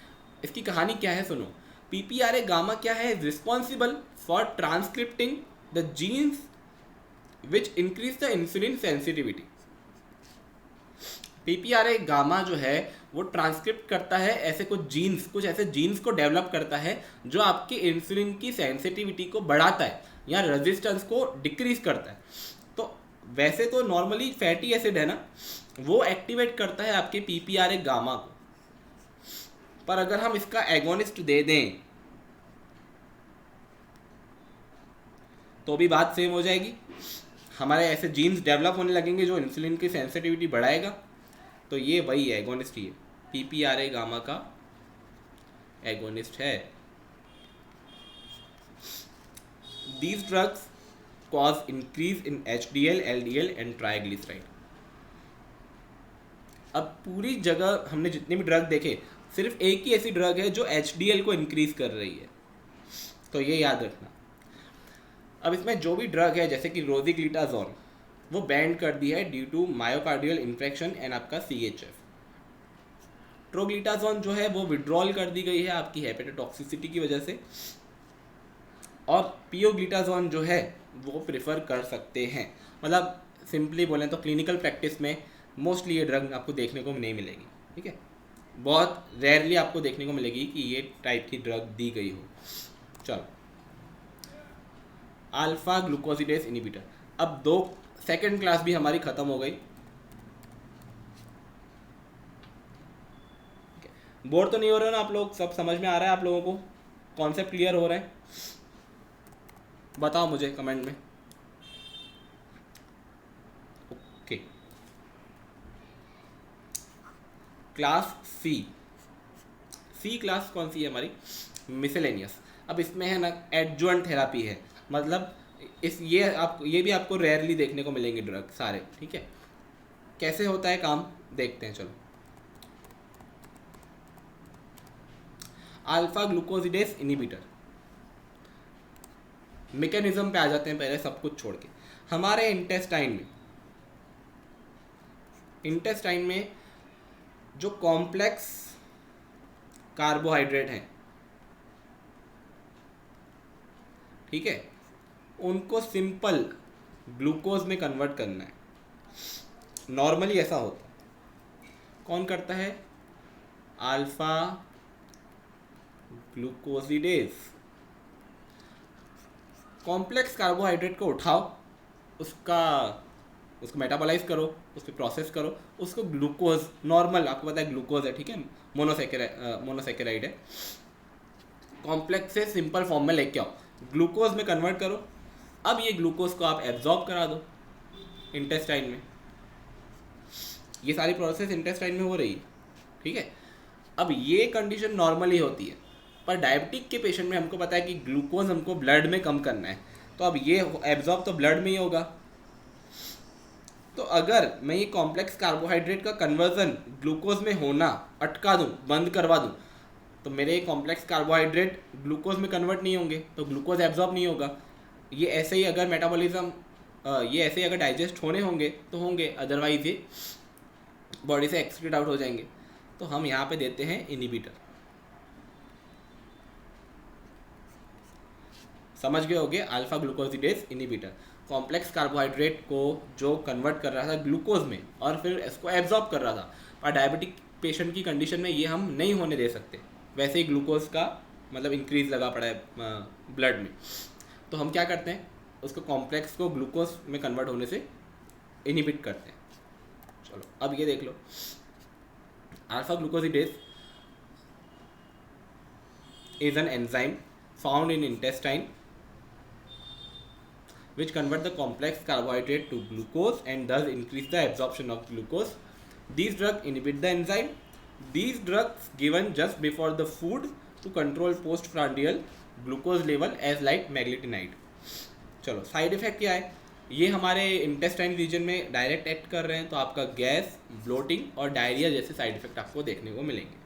इसकी कहानी क्या है सुनो। पीपीआरए गामा क्या है, responsible for transcripting the genes which increase the insulin sensitivity. PPRA gamma जो है वो ट्रांसक्रिप्ट करता है ऐसे कुछ ऐसे जीन्स को डेवलप करता है जो आपके इंसुलिन की सेंसिटिविटी को बढ़ाता है या रेजिस्टेंस को डिक्रीज करता है। तो वैसे तो नॉर्मली फैटी एसिड है ना, वो एक्टिवेट करता है आपके पीपीआरए गामा को, पर अगर हम इसका एगोनिस्ट दे दें तो भी बात सेम हो जाएगी। हमारे ऐसे जीन्स डेवलप होने लगेंगे जो इंसुलिन की सेंसिटिविटी बढ़ाएगा। तो ये वही एगोनिस्ट ही है, पीपीआरए गामा का एगोनिस्ट है। These drugs cause increase in HDL, LDL and triglyceride। अब पूरी जगह हमने जितने भी ड्रग देखे, सिर्फ एक ही ऐसी ड्रग है जो HDL को इंक्रीज कर रही है, तो ये याद रखना। अब इसमें जो भी ड्रग है जैसे कि रोजिग्लिटाजोन, वो बैंड कर दी है due to myocardial infection and आपका CHF। ट्रोग्लिटाजोन जो है वो विड्रॉल कर दी गई है आपकी हेपेटोटॉक्सिसिटी की वजह से, और पियोग्लिटाजोन जो है वो प्रेफर कर सकते हैं। मतलब सिंपली बोलें तो क्लिनिकल प्रैक्टिस में मोस्टली ये ड्रग आपको देखने को नहीं मिलेगी, ठीक है, बहुत रेयरली आपको देखने को मिलेगी कि ये टाइप की ड्रग दी गई हो। चलो, अल्फा ग्लूकोसिडेस इनिबिटर। अब दो सेकेंड क्लास भी हमारी खत्म हो गई। बोर तो नहीं हो रहे ना आप लोग, सब समझ में आ रहा है आप लोगों को, कॉन्सेप्ट क्लियर हो रहा है? बताओ मुझे कमेंट में। ओके, क्लास सी क्लास कौन सी है हमारी? मिसेलेनियस। अब इसमें है ना एडजुएंट थेरापी है, मतलब ये भी आपको रेयरली देखने को मिलेंगे ड्रग सारे, ठीक है। कैसे होता है काम देखते हैं, चलो। अल्फा ग्लूकोसिडेस इनिबिटर, मैकेनिज्म पे आ जाते हैं पहले सब कुछ छोड़ के। हमारे इंटेस्टाइन में जो कॉम्प्लेक्स कार्बोहाइड्रेट हैं, ठीक है, उनको सिंपल ग्लूकोज में कन्वर्ट करना है। नॉर्मली ऐसा होता है, कौन करता है? Alpha glucosidase. कॉम्प्लेक्स कार्बोहाइड्रेट को उठाओ, उसको मेटाबोलाइज करो, उसको प्रोसेस करो, उसको ग्लूकोज, नॉर्मल आपको पता है ग्लूकोज है, ठीक है, मोनोसेकेराइड है, कॉम्प्लेक्स से सिंपल फॉर्म में लेके आओ, ग्लूकोज में कन्वर्ट करो। अब ये ग्लूकोज को आप एब्जॉर्ब करा दो इंटेस्टाइन में। ये सारी प्रोसेस इंटेस्टाइन में हो रही है, ठीक है। अब ये कंडीशन नॉर्मली होती है, पर डायबिटिक के पेशेंट में हमको पता है कि ग्लूकोज हमको ब्लड में कम करना है, तो अब ये एब्जॉर्ब तो ब्लड में ही होगा। तो अगर मैं ये कॉम्प्लेक्स कार्बोहाइड्रेट का कन्वर्जन ग्लूकोज में होना अटका दूं, बंद करवा दूं, तो मेरे कॉम्प्लेक्स कार्बोहाइड्रेट ग्लूकोज में कन्वर्ट नहीं होंगे, तो ग्लूकोज एब्जॉर्ब नहीं होगा। ये ऐसे ही अगर मेटाबॉलिज्म ये ऐसे ही अगर डाइजेस्ट होने होंगे तो होंगे, अदरवाइज ये बॉडी से एक्सक्रीट आउट हो जाएंगे। तो हम यहाँ पे देते हैं इनिबिटर। समझ गए होगे, alpha glucosidase inhibitor complex carbohydrate को जो कन्वर्ट कर रहा था ग्लूकोज में और फिर इसको एब्जॉर्ब कर रहा था। पर डायबिटिक पेशेंट की कंडीशन में ये हम नहीं होने दे सकते, वैसे ही ग्लूकोज का मतलब इंक्रीज लगा पड़ा है ब्लड में। तो हम क्या करते हैं, उसको कॉम्प्लेक्स को ग्लूकोज में कन्वर्ट होने से इनिबिट करते हैं। चलो अब ये देख लो, alpha glucosidase is an enzyme found in intestine which convert the complex carbohydrate to glucose and thus increase the absorption of glucose. These drugs inhibit the enzyme. These drugs given just before the food to control postprandial glucose level as like meglitide. चलो side effect क्या है? ये हमारे intestine reason में direct act कर रहे हैं, तो आपका गैस, ब्लोटिंग और डायरिया जैसे साइड इफेक्ट आपको देखने को मिलेंगे।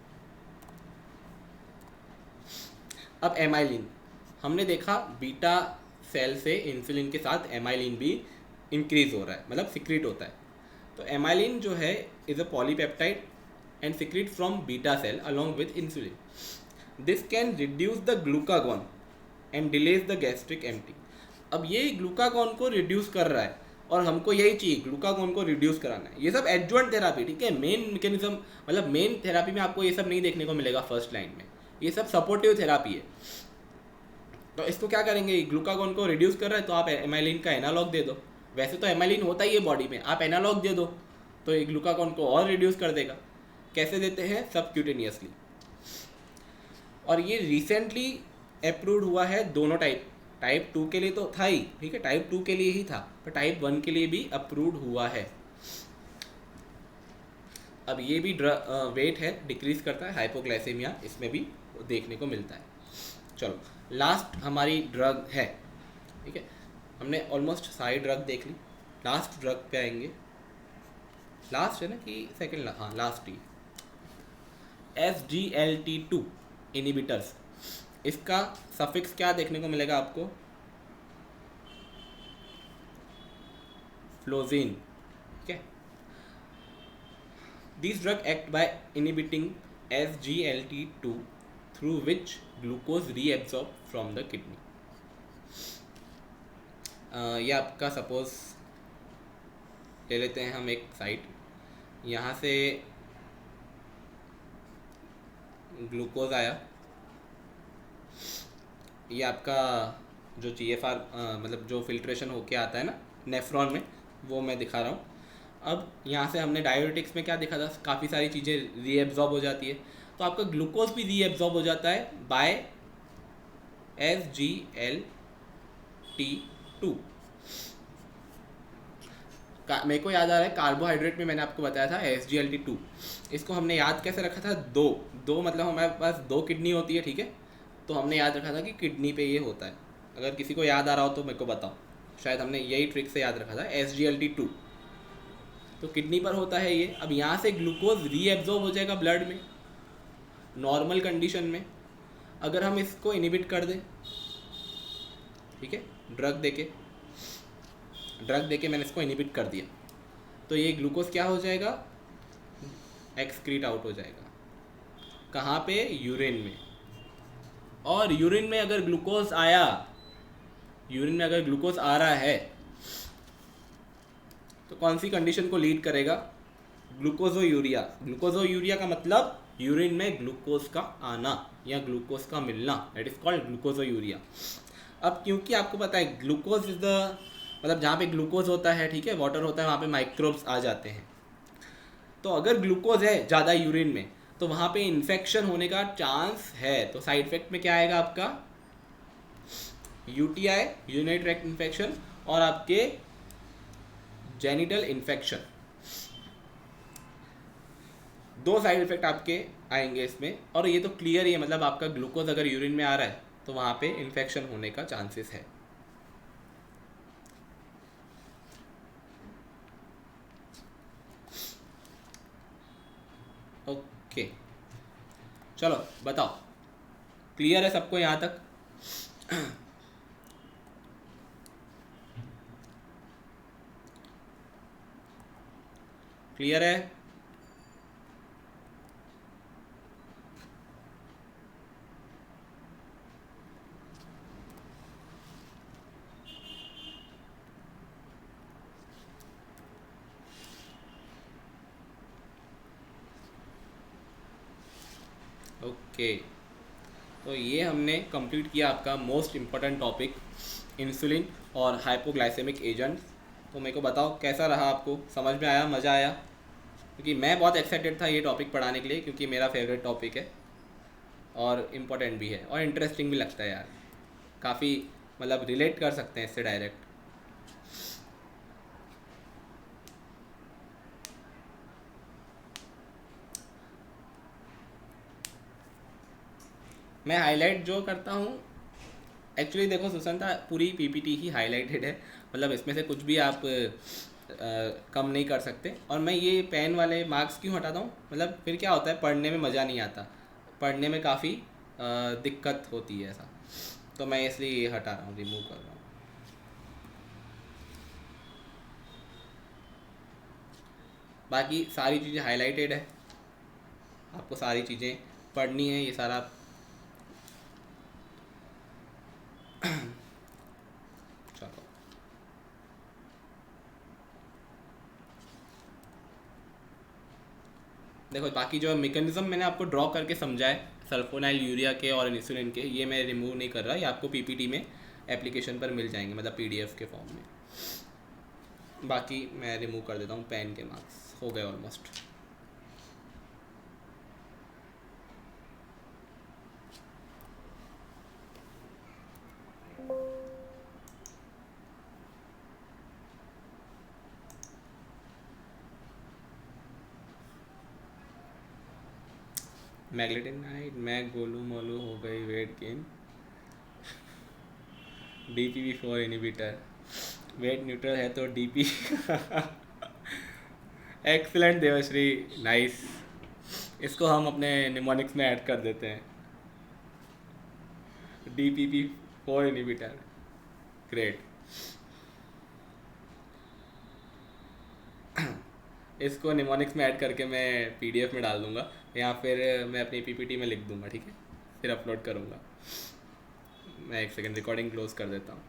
अब एमाइलिन, हमने देखा बीटा सेल से इंसुलिन के साथ एमाइलिन भी इंक्रीज हो रहा है, मतलब सिक्रीट होता है। तो एमाइलिन जो है is a polypeptide and secrete from beta cell along with insulin. This can reduce the glucagon and delays the gastric empty. अब ये ग्लूकागॉन को रिड्यूस कर रहा है और हमको यही चाहिए, ग्लूकागॉन को रिड्यूस कराना है। ये सब एडजुवेंट थेरापी, ठीक है, मेन मैकेनिज्म मतलब मेन थेरापी में आपको ये सब नहीं देखने को मिलेगा फर्स्ट लाइन में, ये सब सपोर्टिव थेरापी है। तो इसको क्या करेंगे, ग्लूकागॉन को रिड्यूस कर रहा है तो आप एमाइलिन का एनालॉग दे दो। वैसे तो एमाइलिन होता ही है बॉडी में, आप एनालॉग दे दो तो ये ग्लूकागॉन को और रिड्यूस कर देगा। कैसे देते हैं, सबक्यूटेनियसली। और ये रिसेंटली अप्रूव्ड हुआ है दोनों टाइप 2 के लिए तो था ही, ठीक है, टाइप 2 के लिए ही था, पर टाइप 1 के लिए भी अप्रूव्ड हुआ है। अब ये भी वेट है डिक्रीज करता है, हाइपोग्लाइसेमिया इसमें भी देखने को मिलता है। चलो लास्ट हमारी ड्रग है, ठीक है, हमने ऑलमोस्ट सारी ड्रग देख ली। लास्ट ड्रग पे आएंगे, लास्ट है ना कि सेकंड, हाँ लास्ट ही, SGLT2 इनिबिटर्स। इसका सफिक्स क्या देखने को मिलेगा आपको, फ्लोजीन, ठीक है। These drugs act by inhibiting SGLT2 through which glucose reabsorbed from the kidney। ये आपका सपोज ले लेते हैं हम एक साइट, यहाँ से ग्लूकोज आया, ये आपका जो GFR मतलब जो फिल्ट्रेशन होके आता है ना नेफ्रॉन में, वो मैं दिखा रहा हूँ। अब यहाँ से हमने डायबिटिक्स में क्या देखा था, काफ़ी सारी चीज़ें रीएब्जॉर्ब हो जाती है, तो आपका ग्लूकोज भी रीएब्जॉर्ब हो जाता है बाय SGLT2। मेरे को याद आ रहा है कार्बोहाइड्रेट में मैंने आपको बताया था SGLT2। इसको हमने याद कैसे रखा था, दो मतलब हमारे पास 2 किडनी होती है, ठीक है, तो हमने याद रखा था कि किडनी पे ये होता है। अगर किसी को याद आ रहा हो तो मेरे को बताओ, शायद हमने यही ट्रिक से याद रखा था SGLT2, तो किडनी पर होता है ये। अब यहाँ से ग्लूकोज रीएब्जॉर्ब हो जाएगा ब्लड में नॉर्मल कंडीशन में, अगर हम इसको इनिबिट कर दें, ठीक है, ड्रग देके मैंने इसको इनिबिट कर दिया, तो ये ग्लूकोज क्या हो जाएगा, एक्सक्रीट आउट हो जाएगा। कहाँ पे, यूरिन में। और यूरिन में अगर ग्लूकोज आया, यूरिन में अगर ग्लूकोज आ रहा है तो कौन सी कंडीशन को लीड करेगा, ग्लूकोजोयूरिया। ग्लूकोजोयूरिया का मतलब यूरिन में ग्लूकोज का आना या ग्लूकोज का मिलना, दैट इज कॉल्ड ग्लूकोजोयूरिया। अब क्योंकि आपको पता है ग्लूकोज इज द मतलब जहाँ पे ग्लूकोज होता है, ठीक है, वाटर होता है, वहाँ पे माइक्रोब्स आ जाते हैं। तो अगर ग्लूकोज है ज़्यादा यूरिन में तो वहाँ पे इन्फेक्शन होने का चांस है। तो साइड इफेक्ट में क्या आएगा आपका, UTI यूरिनरी ट्रैक्ट इन्फेक्शन और आपके जेनिटल इन्फेक्शन। 2 साइड इफेक्ट आपके आएंगे इसमें, और ये तो क्लियर ही है, मतलब आपका ग्लूकोज अगर यूरिन में आ रहा है तो वहाँ पे इन्फेक्शन होने का चांसेस है। ओके चलो बताओ, क्लियर है सबको यहाँ तक? क्लियर है? ओके तो ये हमने कंप्लीट किया आपका मोस्ट इम्पोर्टेंट टॉपिक इंसुलिन और हाइपोग्लाइसेमिक एजेंट। तो मेरे को बताओ कैसा रहा, आपको समझ में आया, मज़ा आया? क्योंकि मैं बहुत एक्साइटेड था ये टॉपिक पढ़ाने के लिए, क्योंकि मेरा फेवरेट टॉपिक है और इम्पोर्टेंट भी है और इंटरेस्टिंग भी लगता है यार, काफ़ी मतलब रिलेट कर सकते हैं इससे डायरेक्ट। मैं हाईलाइट जो करता हूँ एक्चुअली, देखो सुसंता, पूरी PPT ही हाईलाइटेड है, मतलब इसमें से कुछ भी आप कम नहीं कर सकते। और मैं ये पेन वाले मार्क्स क्यों हटाता हूँ, मतलब फिर क्या होता है, पढ़ने में मज़ा नहीं आता, पढ़ने में काफ़ी दिक्कत होती है ऐसा, तो मैं इसलिए ये हटा रहा हूँ, रिमूव कर रहा हूँ। बाकी सारी चीज़ें हाईलाइटेड है, आपको सारी चीज़ें पढ़नी है, ये सारा चलो देखो बाकी जो मैकेनिज्म मैंने आपको ड्रॉ करके समझा है सल्फोनाइल यूरिया के और इंसुलिन के, ये मैं रिमूव नहीं कर रहा, ये आपको पीपीटी में एप्लीकेशन पर मिल जाएंगे, मतलब पीडीएफ के फॉर्म में। बाकी मैं रिमूव कर देता हूँ, पेन के मार्क्स हो गए ऑलमोस्ट। मैग्लेटिनाइड मैं गोलू मोलू हो गई weight gain. DPP4 inhibitor weight neutral है तो DP एक्सलेंट देवश्री, नाइस। इसको हम अपने निमोनिक्स में ऐड कर देते हैं, DPP4 इनिबिटर, ग्रेट। इसको निमोनिक्स में ऐड करके मैं पीडीएफ में डाल दूंगा, या फिर मैं अपनी पीपीटी में लिख दूंगा, ठीक है, फिर अपलोड करूंगा। मैं एक सेकंड रिकॉर्डिंग क्लोज कर देता हूँ।